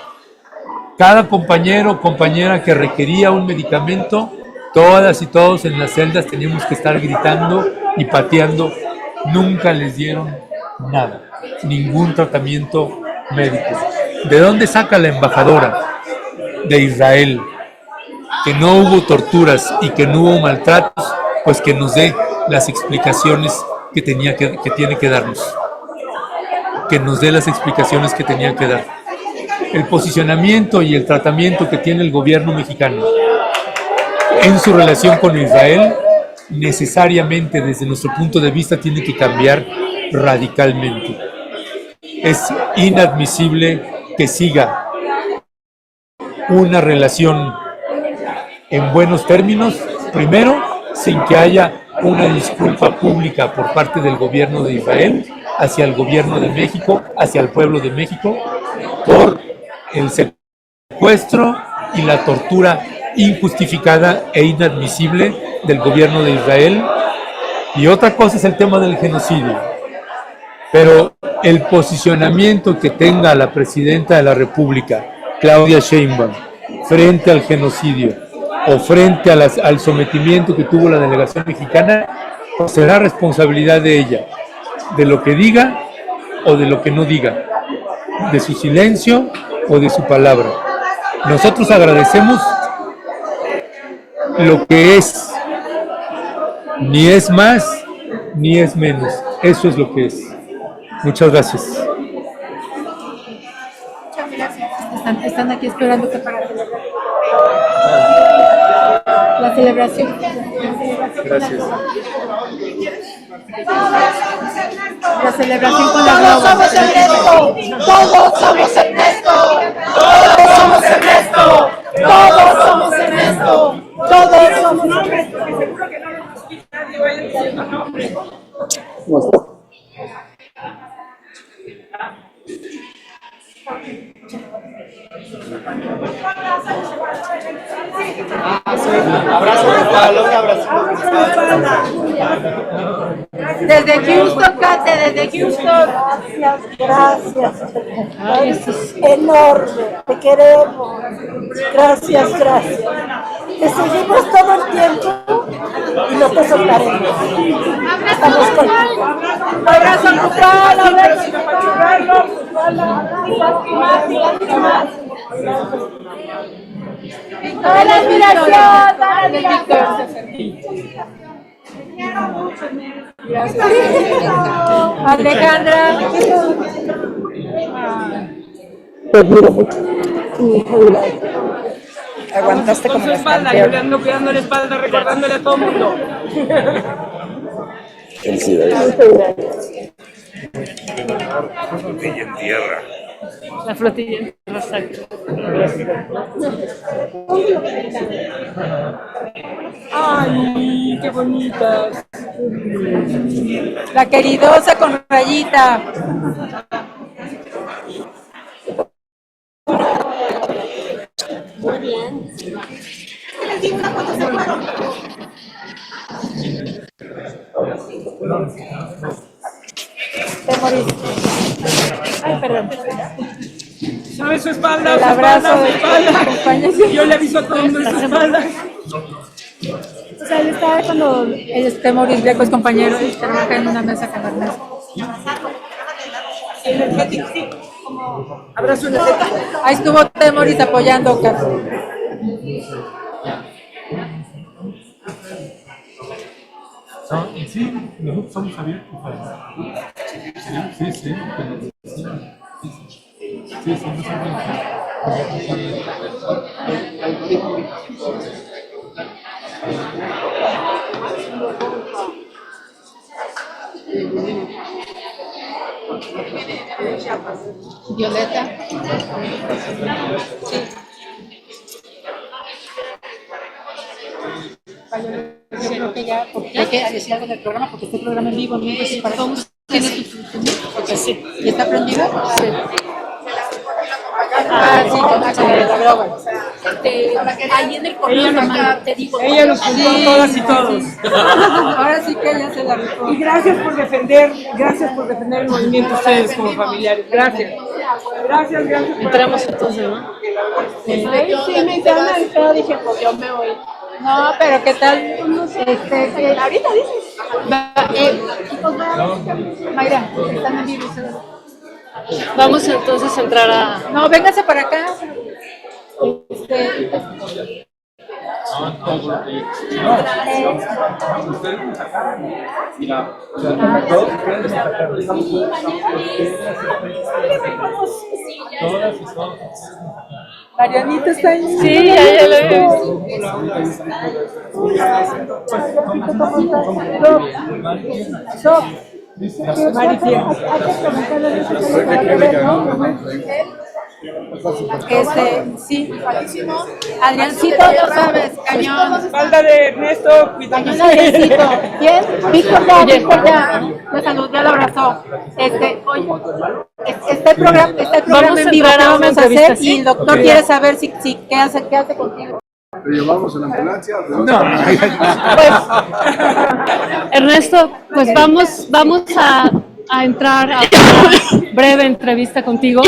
Cada compañero o compañera que requería un medicamento, todas y todos en las celdas teníamos que estar gritando y pateando. Nunca les dieron nada, ningún tratamiento médico. ¿De dónde saca la embajadora de Israel que no hubo torturas y que no hubo maltratos? Pues que nos dé las explicaciones que tiene que darnos. Que nos dé las explicaciones que tenía que dar. El posicionamiento y el tratamiento que tiene el gobierno mexicano en su relación con Israel necesariamente desde nuestro punto de vista tiene que cambiar radicalmente. Es inadmisible que siga una relación en buenos términos, primero, sin que haya una disculpa pública por parte del gobierno de Israel hacia el gobierno de México, hacia el pueblo de México, por el secuestro y la tortura injustificada e inadmisible del gobierno de Israel. Y otra cosa es el tema del genocidio. Pero el posicionamiento que tenga la presidenta de la República, Claudia Sheinbaum, frente al genocidio o frente a al sometimiento que tuvo la delegación mexicana, pues será responsabilidad de ella, de lo que diga o de lo que no diga, de su silencio o de su palabra. Nosotros agradecemos lo que es, ni es más ni es menos, eso es lo que es. Muchas gracias. Muchas gracias. Están aquí esperándote para celebrar. La celebración. Gracias. La celebración con la Todos somos Ernesto, todos somos Ernesto, todos somos Ernesto, todos somos Ernesto, todos somos Ernesto. Abrazo de espalda, un abrazo de espalda. Desde Houston, Kate, desde Houston. Gracias. Es enorme. Te queremos. Gracias, gracias. Te seguimos todo el tiempo y no te soltaremos. Estamos contigo. Abrazo grupal, abrazo grupal. Toda la admiración, toda la admiración. Alejandra. Te admiro mucho. Aguantaste como su espalda, yo le ando cuidando la espalda, recordándole a todo el mundo. Felicidades. Flotilla en tierra. La flotilla en Rosario. Ay, qué bonitas. La queridosa con rayita. Muy bien. Te moriste. Ay, perdón. ¿Sabe su espalda? El Su abrazo espalda, de su espalda. compañeros. Yo le aviso a todo el mundo de su espalda. O sea, él estaba cuando el Temoris Greco es compañero y trabaja en una mesa con Ernesto. Abrazo energético. Ahí estuvo Temoris apoyando, Carlos. Sí, nosotros somos abiertos sí, sí, Violeta. Yo creo que ya, porque hay que decir algo del programa, porque este programa en vivo, ¿no? Entonces, para todos tiene porque sí. ¿Y está prendido? Sí. Ah, sí, la droga. Ahí en el correo te digo. Ella nos juntó a todas y todos. Ahora sí que ella se la rifó. Y gracias por defender el movimiento ustedes como familiares. Gracias. Gracias, gracias. Entramos entonces, ¿no? Sí, me hicieron el feo, dije, pues yo me voy. No, pero ¿qué tal? Ahorita dices. Chicos, Mayra, están en vivo. Vamos entonces a entrar a... No, véngase para acá. Marianita está ahí. Sí, ya lo he visto. Sí. Adriancito, ya sabes, cañón. Falta de Ernesto, cuidado. Adriancito. ¿Quién? Víctor ya lo saludó, ya lo abrazó. Oye, este programa en vivo que vamos a hacer y el doctor quiere saber si qué hace contigo. ¿Te llevamos en la ambulancia? Ernesto, pues vamos a entrar a una breve entrevista contigo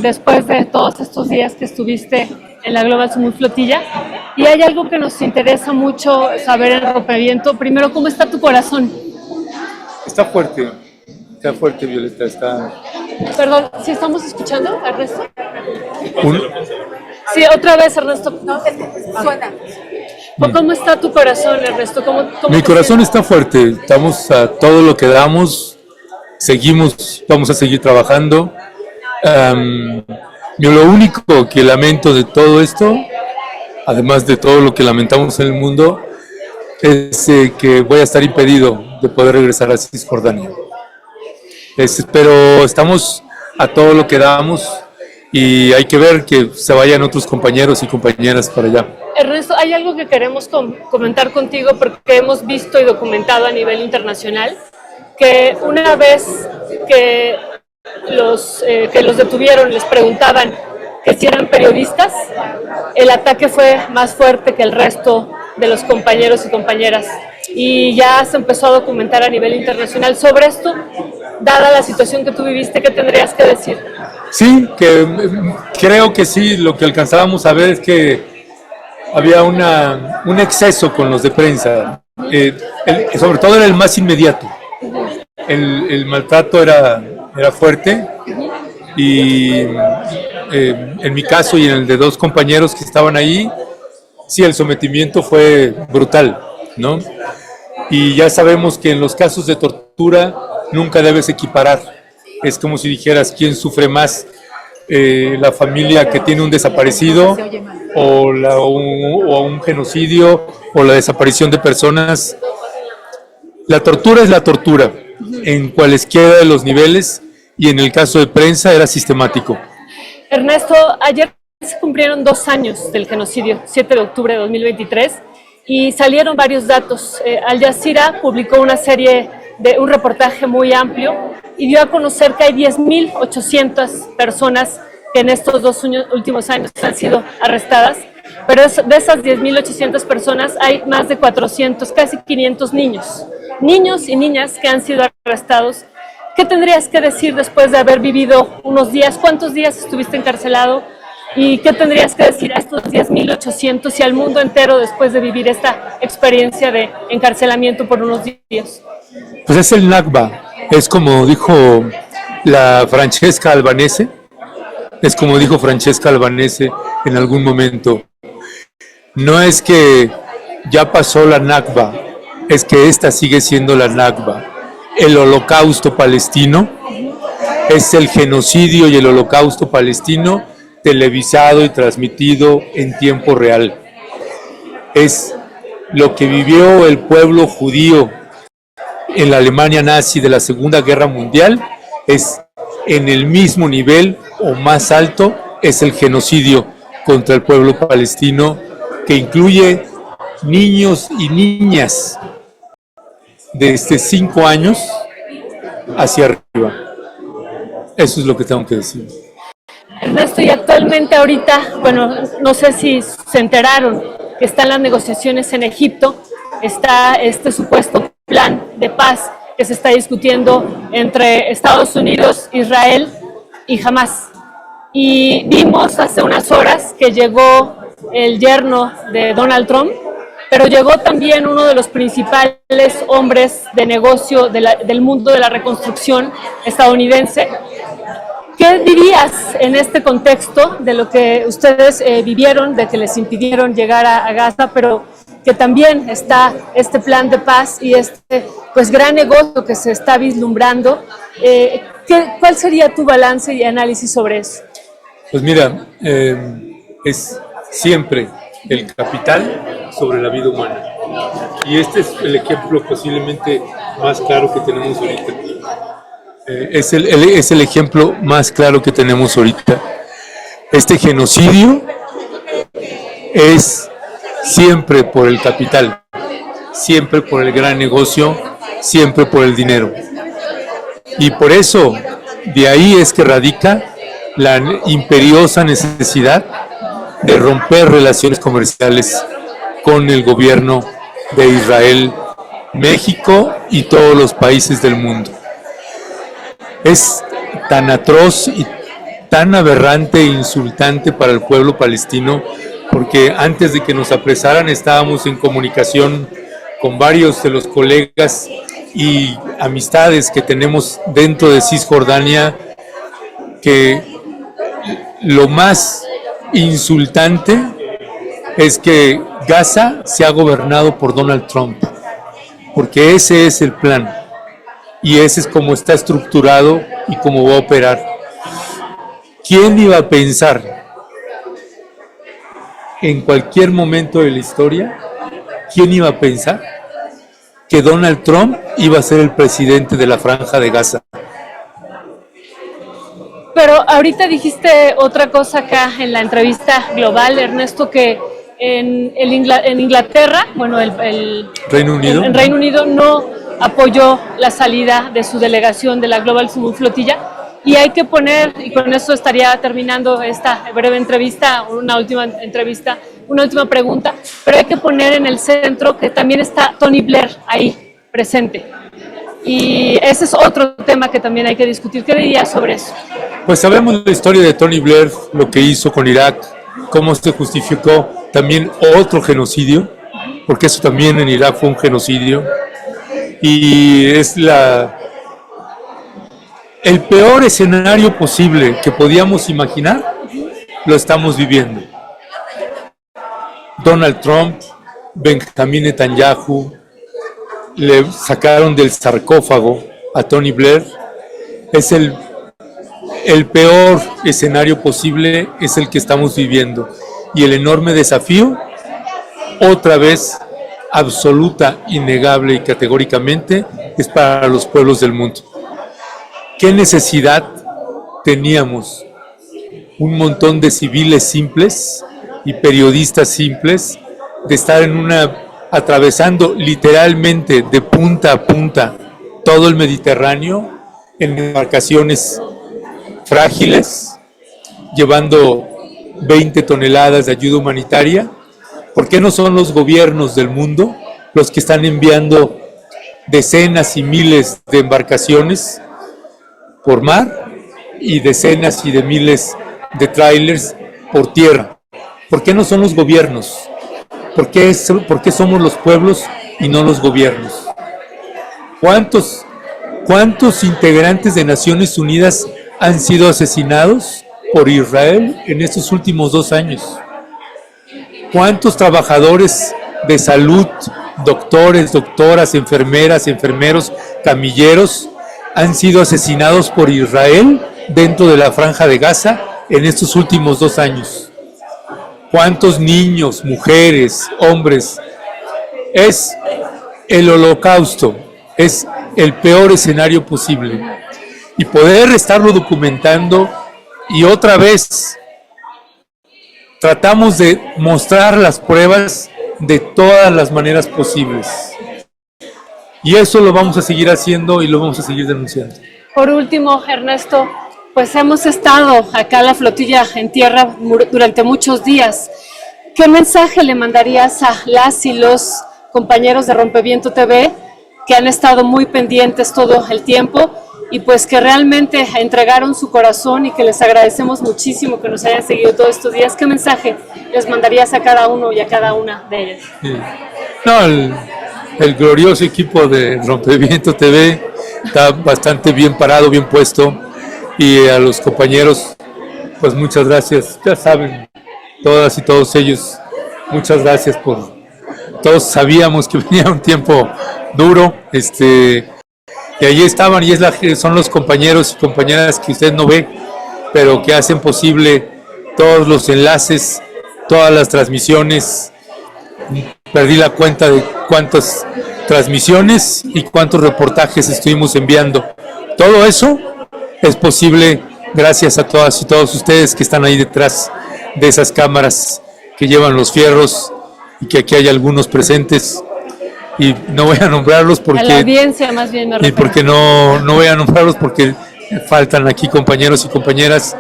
después de todos estos días que estuviste en la Global Summit Flotilla. Y hay algo que nos interesa mucho saber en Rompeviento. Primero, ¿cómo está tu corazón? Está fuerte, Violeta, está... Perdón, ¿sí estamos escuchando, Ernesto? Sí, otra vez, Ernesto. No, suena. ¿Cómo está tu corazón, Ernesto? Mi corazón está fuerte, estamos a todo lo que damos, vamos a seguir trabajando. Yo lo único que lamento de todo esto, además de todo lo que lamentamos en el mundo, es que voy a estar impedido de poder regresar a Cisjordania. Pero estamos a todo lo que damos y hay que ver que se vayan otros compañeros y compañeras para allá. Ernesto, hay algo que queremos comentar contigo porque hemos visto y documentado a nivel internacional que una vez que los detuvieron les preguntaban que si eran periodistas, el ataque fue más fuerte que el resto de los compañeros y compañeras. Y ya se empezó a documentar a nivel internacional sobre esto. Dada la situación que tú viviste, ¿qué tendrías que decir? Sí, creo que sí, lo que alcanzábamos a ver es que había un exceso con los de prensa, sobre todo era el más inmediato. El maltrato era fuerte y en mi caso y en el de dos compañeros que estaban ahí, sí, el sometimiento fue brutal, ¿no? Y ya sabemos que en los casos de tortura nunca debes equiparar. Es como si dijeras quién sufre más, la familia que tiene un desaparecido o un genocidio o la desaparición de personas. La tortura es la tortura en cualesquiera de los niveles y en el caso de prensa era sistemático. Ernesto, ayer se cumplieron 2 años del genocidio, 7 de octubre de 2023, y salieron varios datos. Al Jazeera publicó un reportaje muy amplio y dio a conocer que hay 10.800 personas que en estos 2 últimos años han sido arrestadas, pero de esas 10.800 personas hay más de 400, casi 500 niños y niñas que han sido arrestados. ¿Qué tendrías que decir después de haber vivido unos días? ¿Cuántos días estuviste encarcelado? ¿Y qué tendrías que decir a estos 10.800 y al mundo entero después de vivir esta experiencia de encarcelamiento por unos días? Pues es el Nakba, es como dijo Francesca Albanese en algún momento. No es que ya pasó la Nakba, es que esta sigue siendo la Nakba. El holocausto palestino es el genocidio y el holocausto palestino televisado y transmitido en tiempo real. Es lo que vivió el pueblo judío en la Alemania nazi de la Segunda Guerra Mundial, es en el mismo nivel o más alto, es el genocidio contra el pueblo palestino, que incluye niños y niñas desde 5 años hacia arriba. Eso es lo que tengo que decir. Ernesto, y actualmente ahorita, bueno, no sé si se enteraron que están las negociaciones en Egipto, está este supuesto plan de paz que se está discutiendo entre Estados Unidos, Israel y Hamás. Y vimos hace unas horas que llegó el yerno de Donald Trump, pero llegó también uno de los principales hombres de negocio del mundo de la reconstrucción estadounidense. ¿Qué dirías en este contexto de lo que ustedes vivieron, de que les impidieron llegar a Gaza, pero que también está este plan de paz y pues gran negocio que se está vislumbrando? ¿Cuál sería tu balance y análisis sobre eso? Pues mira, es siempre el capital sobre la vida humana. Y este es el ejemplo posiblemente más claro que tenemos ahorita. Es el ejemplo más claro que tenemos ahorita. Este genocidio es siempre por el capital, siempre por el gran negocio, siempre por el dinero. Y por eso, de ahí es que radica la imperiosa necesidad de romper relaciones comerciales con el gobierno de Israel, México y todos los países del mundo. Es tan atroz y tan aberrante e insultante para el pueblo palestino, porque antes de que nos apresaran estábamos en comunicación con varios de los colegas y amistades que tenemos dentro de Cisjordania, que lo más insultante es que Gaza se ha gobernado por Donald Trump, porque ese es el plan y ese es como está estructurado y cómo va a operar. ¿Quién iba a pensar en cualquier momento de la historia, quién iba a pensar que Donald Trump iba a ser el presidente de la Franja de Gaza? Pero ahorita dijiste otra cosa acá en la entrevista global, Ernesto, que en Inglaterra, bueno, el Reino Unido. En Reino Unido no apoyó la salida de su delegación de la Global Summit Flotilla. Y hay que poner, y con eso estaría terminando esta breve entrevista, una última pregunta, pero hay que poner en el centro que también está Tony Blair ahí presente. Y ese es otro tema que también hay que discutir. ¿Qué dirías sobre eso? Pues sabemos la historia de Tony Blair, lo que hizo con Irak, cómo se justificó también otro genocidio, porque eso también en Irak fue un genocidio, y es el peor escenario posible que podíamos imaginar, lo estamos viviendo. Donald Trump, Benjamin Netanyahu, le sacaron del sarcófago a Tony Blair. Es el peor escenario posible, es el que estamos viviendo. Y el enorme desafío, otra vez, absoluta, innegable y categóricamente, es para los pueblos del mundo. ¿Qué necesidad teníamos? Un montón de civiles simples y periodistas simples de estar atravesando literalmente de punta a punta todo el Mediterráneo en embarcaciones frágiles, llevando 20 toneladas de ayuda humanitaria. ¿Por qué no son los gobiernos del mundo los que están enviando decenas y miles de embarcaciones por mar y decenas y de miles de trailers por tierra? ¿Por qué no son los gobiernos? ¿Por qué somos los pueblos y no los gobiernos? ¿Cuántos integrantes de Naciones Unidas han sido asesinados por Israel en estos últimos 2 años? ¿Cuántos trabajadores de salud, doctores, doctoras, enfermeras, enfermeros, camilleros han sido asesinados por Israel dentro de la Franja de Gaza en estos últimos 2 años? ¿Cuántos niños, mujeres, hombres? Es el holocausto, es el peor escenario posible. Y poder estarlo documentando y otra vez tratamos de mostrar las pruebas de todas las maneras posibles. Y eso lo vamos a seguir haciendo y lo vamos a seguir denunciando. Por último, Ernesto, pues hemos estado acá en la flotilla en tierra durante muchos días. ¿Qué mensaje le mandarías a las y los compañeros de Rompeviento TV que han estado muy pendientes todo el tiempo y pues que realmente entregaron su corazón y que les agradecemos muchísimo que nos hayan seguido todos estos días? ¿Qué mensaje les mandarías a cada uno y a cada una de ellas? Sí. No, el glorioso equipo de Rompeviento TV está bastante bien parado, bien puesto, y a los compañeros, pues muchas gracias. Ya saben, todas y todos ellos, muchas gracias por... Todos sabíamos que venía un tiempo duro, y allí estaban, y son los compañeros y compañeras que usted no ve, pero que hacen posible todos los enlaces todas las transmisiones, perdí la cuenta de cuántas transmisiones y cuántos reportajes estuvimos enviando. Todo eso es posible gracias a todas y todos ustedes que están ahí detrás de esas cámaras que llevan los fierros y que aquí hay algunos presentes y no voy a nombrarlos porque... A la audiencia más bien me y refiero. porque no voy a nombrarlos porque faltan aquí compañeros y compañeras.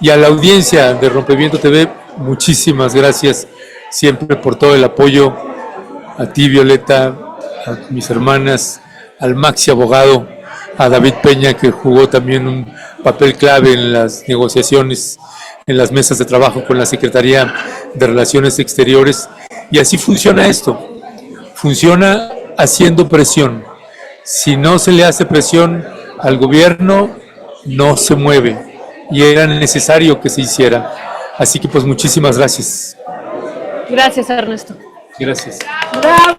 Y a la audiencia de Rompeviento TV, muchísimas gracias siempre por todo el apoyo, a ti Violeta, a mis hermanas, al Maxi abogado, a David Peña que jugó también un papel clave en las negociaciones, en las mesas de trabajo con la Secretaría de Relaciones Exteriores. Y así funciona esto, funciona haciendo presión. Si no se le hace presión al gobierno, no se mueve. Y era necesario que se hiciera. Así que pues muchísimas gracias. Gracias, Ernesto. Gracias. ¡Bravo!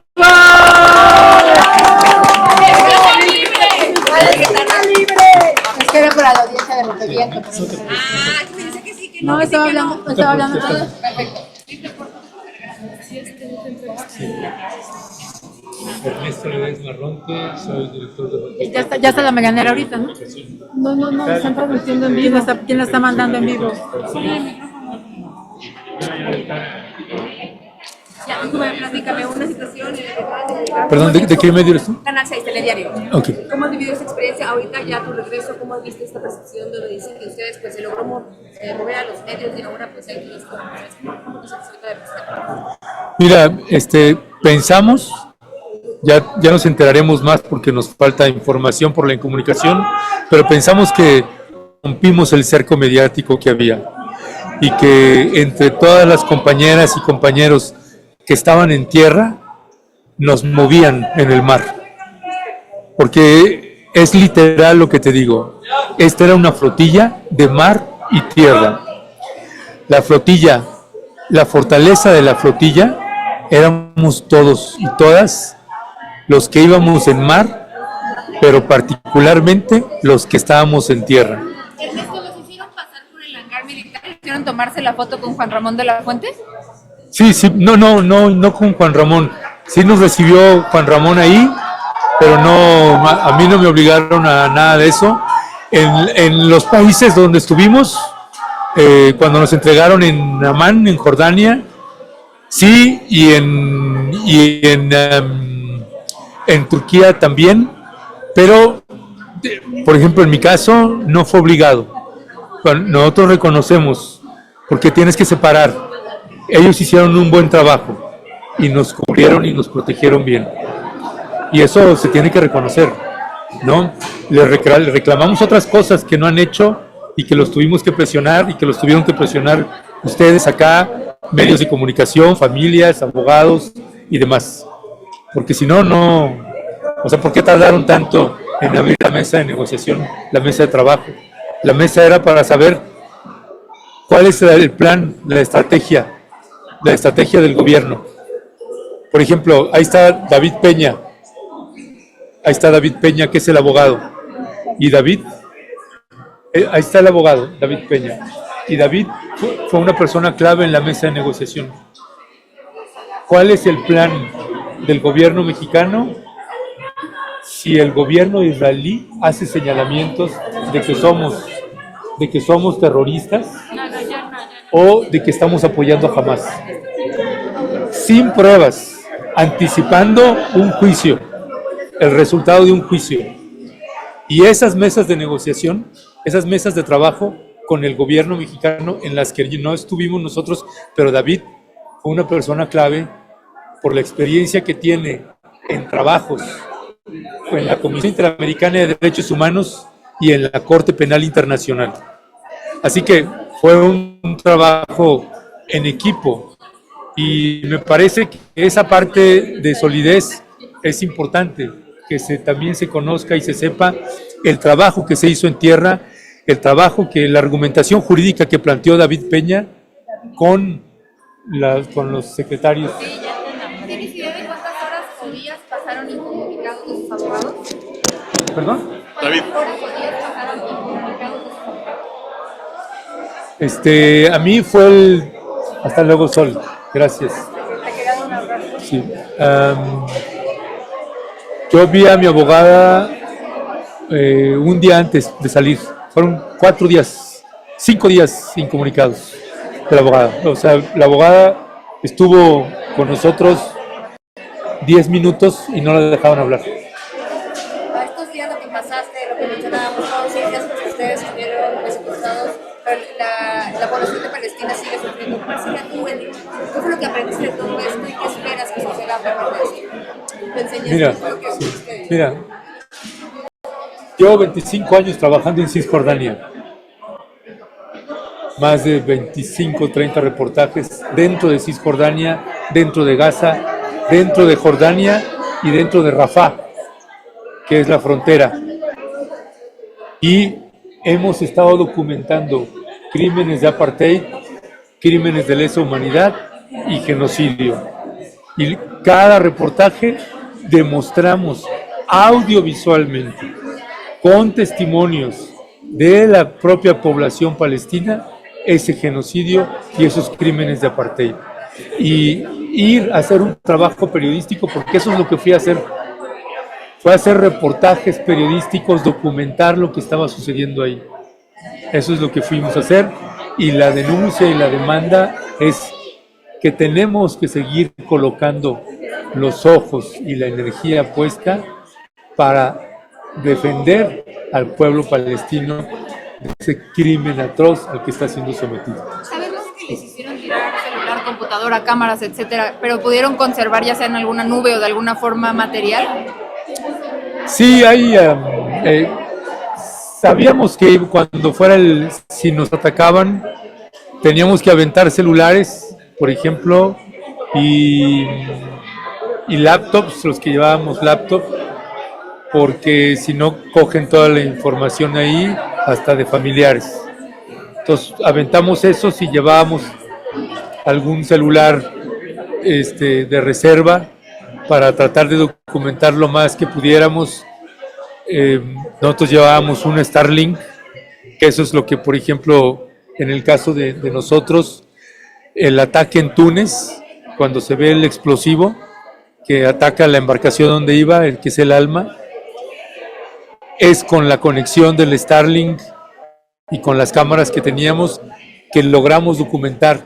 Es que era para la audiencia de Rompeviento. No, estaba hablando todo. Perfecto. Ernesto Ledesma Ronte, soy director de... Ya está la mañanera ahorita, ¿no? No, están transmitiendo en vivo. ¿Quién la está mandando en vivo? Ya, platícame una situación. Perdón, ¿de qué medio eres tú? Canal 6, Telediario. Okay. ¿Cómo has vivido esta experiencia? Ahorita ya tu regreso, ¿cómo has visto esta percepción donde dicen que ustedes pues se logró mover a los medios y ahora pues hay que los ¿cómo se trata de presentar? Mira, pensamos, ya nos enteraremos más porque nos falta información por la incomunicación, pero pensamos que rompimos el cerco mediático que había y que entre todas las compañeras y compañeros que estaban en tierra nos movían en el mar, porque es literal lo que te digo, esta era una flotilla de mar y tierra. La flotilla, la fortaleza de la flotilla, éramos todos y todas los que íbamos en mar, pero particularmente los que estábamos en tierra. Ernesto, ¿los hicieron pasar por el hangar militar? ¿Hicieron tomarse la foto con Juan Ramón de la Fuente? Sí, no con Juan Ramón. Sí nos recibió Juan Ramón ahí, pero no, a mí no me obligaron a nada de eso. En los países donde estuvimos, cuando nos entregaron en Amán, en Jordania, sí, y en Turquía también, pero, por ejemplo, en mi caso, no fue obligado. Nosotros reconocemos, porque tienes que separar. Ellos hicieron un buen trabajo y nos cubrieron y nos protegieron bien. Y eso se tiene que reconocer, ¿no? Le reclamamos otras cosas que no han hecho y que los tuvimos que presionar y que los tuvieron que presionar ustedes acá, medios de comunicación, familias, abogados y demás. Porque si no, o sea, ¿por qué tardaron tanto en abrir la mesa de negociación, la mesa de trabajo? La mesa era para saber cuál es el plan, la estrategia del gobierno. Por ejemplo, ahí está David Peña, que es el abogado, y David, ahí está el abogado, David Peña, y David fue una persona clave en la mesa de negociación. ¿Cuál es el plan del gobierno mexicano si el gobierno israelí hace señalamientos de que somos terroristas o de que estamos apoyando a Hamás? Sin pruebas, anticipando un juicio, el resultado de un juicio. Y esas mesas de negociación, esas mesas de trabajo con el gobierno mexicano en las que no estuvimos nosotros, pero David fue una persona clave por la experiencia que tiene en trabajos en la Comisión Interamericana de Derechos Humanos y en la Corte Penal Internacional. Así que fue un trabajo en equipo y me parece que esa parte de solidez es importante, que también se conozca y se sepa el trabajo que se hizo en tierra, el trabajo la argumentación jurídica que planteó David Peña con los secretarios. ¿Tienes idea de cuántas horas o días pasaron incomunicados de sus abogados? ¿Perdón? David. ¿Cuántas horas o días pasaron incomunicados de sus abogados? A mí fue Hasta luego, Sol. Gracias. Sí. Yo vi a mi abogada un día antes de salir. Fueron 4 días, 5 días incomunicados de la abogada. O sea, la abogada estuvo con nosotros 10 minutos y no la dejaban hablar. A estos días lo que pasaste, lo que mencionábamos, todos 6 días que ustedes estuvieron secuestrados, pero la población de Palestina sigue sufriendo. ¿Cuál sería tu ¿Qué fue lo que aprendiste de todo esto y qué esperas que suceda a partir de esto? ¿Te enseñas lo que viviste? Mira, llevo 25 años trabajando en Cisjordania. Más de 25, 30 reportajes dentro de Cisjordania, dentro de Gaza, dentro de Jordania y dentro de Rafah, que es la frontera. Y hemos estado documentando crímenes de apartheid, crímenes de lesa humanidad y genocidio. Y cada reportaje demostramos audiovisualmente, con testimonios de la propia población palestina, ese genocidio y esos crímenes de apartheid. Y ir a hacer un trabajo periodístico, porque eso es lo que fui a hacer. Fue a hacer reportajes periodísticos, documentar lo que estaba sucediendo ahí. Eso es lo que fuimos a hacer. Y la denuncia y la demanda es que tenemos que seguir colocando los ojos y la energía puesta para defender al pueblo palestino de ese crimen atroz al que está siendo sometido. Sabemos que les hicieron tirar celular, computadora, cámaras, etcétera, pero pudieron conservar ya sea en alguna nube o de alguna forma material. Sí, hay. Sabíamos que cuando fuera si nos atacaban, teníamos que aventar celulares, por ejemplo, y laptops, los que llevábamos laptop, porque si no cogen toda la información ahí, hasta de familiares. Entonces aventamos esos y llevábamos algún celular de reserva para tratar de documentar lo más que pudiéramos. Nosotros llevábamos un Starlink, que eso es lo que, por ejemplo, en el caso de nosotros, el ataque en Túnez, cuando se ve el explosivo que ataca la embarcación donde iba, el que es el Alma, es con la conexión del Starlink y con las cámaras que teníamos que logramos documentar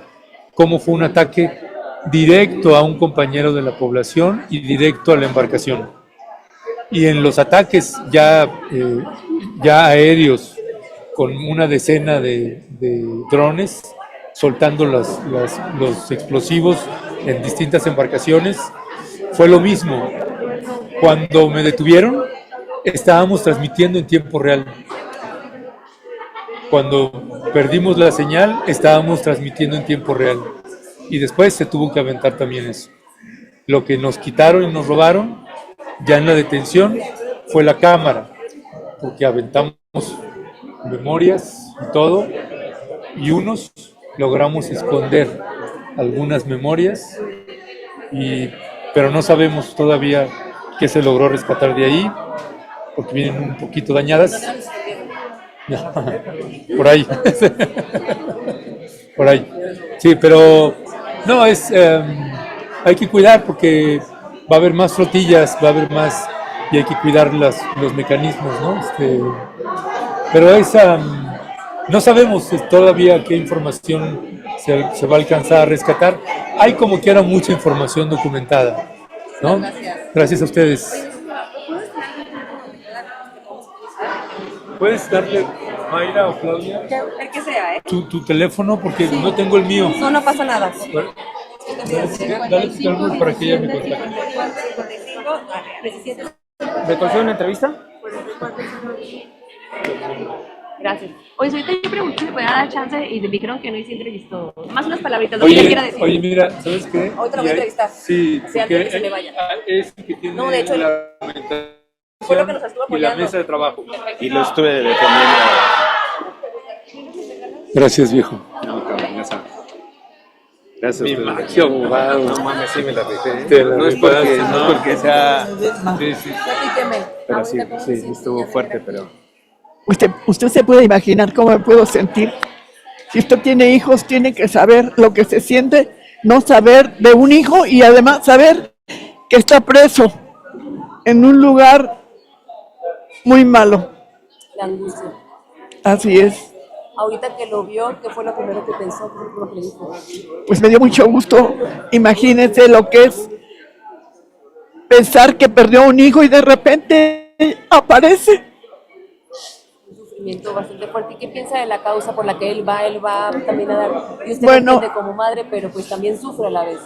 cómo fue un ataque directo a un compañero de la población y directo a la embarcación. Y en los ataques ya aéreos, con una decena de drones soltando los explosivos en distintas embarcaciones, fue lo mismo. Cuando me detuvieron, estábamos transmitiendo en tiempo real. Cuando perdimos la señal, estábamos transmitiendo en tiempo real. Y después se tuvo que aventar también eso. Lo que nos quitaron y nos robaron, ya en la detención, fue la cámara, porque aventamos memorias y todo, y unos logramos esconder algunas memorias, pero no sabemos todavía qué se logró rescatar de ahí, porque vienen un poquito dañadas. Por ahí. Por ahí. Sí, pero no, hay que cuidar porque va a haber más flotillas, va a haber más, y hay que cuidar los mecanismos, ¿no? Pero no sabemos todavía qué información se va a alcanzar a rescatar. Hay como quiera mucha información documentada, ¿no? Gracias a ustedes. ¿Puedes darle, Mayra o Claudia, El que sea, tu teléfono? Porque no tengo el mío. No pasa nada. Dale tu teléfono para que ella me contacte. ¿Me consigo una entrevista? Gracias. Oye, ahorita yo pregunté si me podía dar chance y me dijeron que no hice entrevistó. Más unas palabritas, lo que quiera decir. Oye, mira, ¿sabes qué? Ahorita lo voy a entrevistar. Sí, Sí, antes de que se me vaya. Es que tiene No, de hecho, fue lo que nos estuvo y apoyando. la mesa de trabajo. Y lo estuve defendiendo. Gracias, viejo. No, cabrón, esa. Gracias. Mi macho, abogado. No mames, sí me la rifé. No es porque sea... Sí. Pero sí, estuvo fuerte, pero... Usted se puede imaginar cómo me puedo sentir Si usted tiene hijos, tiene que saber lo que se siente no saber de un hijo y además saber que está preso en un lugar muy malo. La angustia. Así es. Ahorita que lo vio, ¿qué fue lo primero que pensó? ¿Qué fue lo que le dijo? Pues me dio mucho gusto. Imagínense lo que es pensar que perdió un hijo y de repente aparece. Un sufrimiento bastante fuerte. ¿Y qué piensa de la causa por la que él va también a dar? Y usted Bueno, lo entiende como madre, pero pues también sufre a la vez.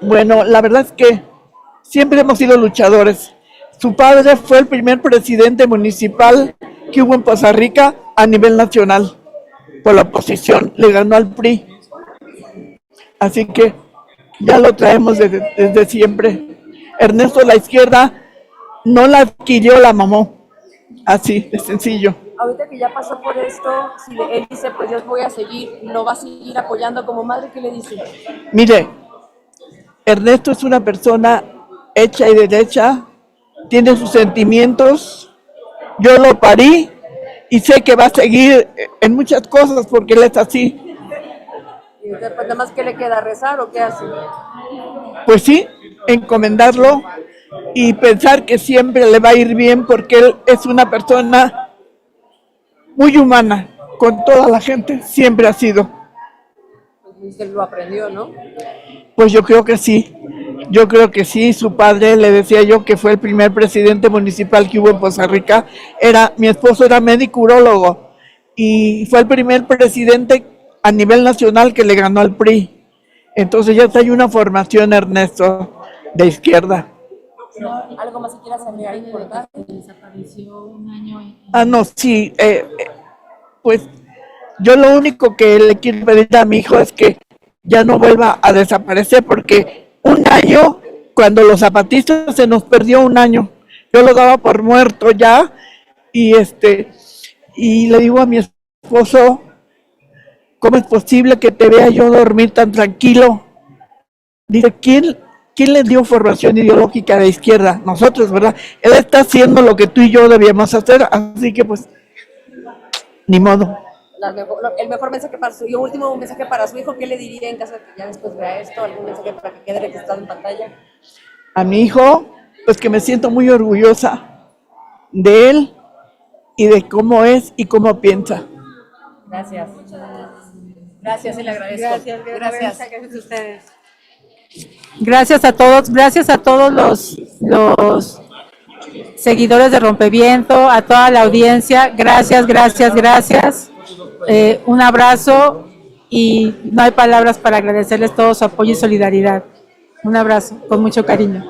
Bueno, la verdad es que siempre hemos sido luchadores. Su padre fue el primer presidente municipal que hubo en Poza Rica a nivel nacional. Por la oposición, le ganó al PRI. Así que ya lo traemos desde siempre. Ernesto La Izquierda no la adquirió, la mamó. Así, de sencillo. Ahorita que ya pasó por esto, si él dice, pues yo voy a seguir, ¿lo va a seguir apoyando como madre? ¿Qué le dice? Mire, Ernesto es una persona hecha y derecha, tiene sus sentimientos. Yo lo parí y sé que va a seguir en muchas cosas porque él es así. Y usted, pues nada más, ¿qué le queda? ¿Rezar o qué hace? Pues sí, encomendarlo y pensar que siempre le va a ir bien porque él es una persona muy humana con toda la gente, siempre ha sido. Pues usted lo aprendió, ¿no? Pues yo creo que sí, su padre, le decía yo que fue el primer presidente municipal que hubo en Poza Rica, mi esposo era médico urólogo y fue el primer presidente a nivel nacional que le ganó al PRI, entonces ya hay una formación, Ernesto, de izquierda. ¿Algo más que quieras agregar importante? Desapareció un año. No, sí, pues yo lo único que le quiero pedir a mi hijo es que ya no vuelva a desaparecer porque un año, cuando los zapatistas se nos perdió un año, yo lo daba por muerto ya y le digo a mi esposo, ¿cómo es posible que te vea yo dormir tan tranquilo? Dice, ¿quién le dio formación ideológica de izquierda? Nosotros, ¿verdad? Él está haciendo lo que tú y yo debíamos hacer, así que pues, ni modo. El mejor mensaje para su hijo, último mensaje para su hijo, ¿qué le diría en caso de que ya después vea esto? ¿Algún mensaje para que quede registrado en pantalla? A mi hijo, pues que me siento muy orgullosa de él y de cómo es y cómo piensa. Gracias. Gracias, le agradezco. Gracias a ustedes. Gracias a todos los seguidores de Rompeviento, a toda la audiencia. Gracias. Un abrazo y no hay palabras para agradecerles todo su apoyo y solidaridad. Un abrazo con mucho cariño.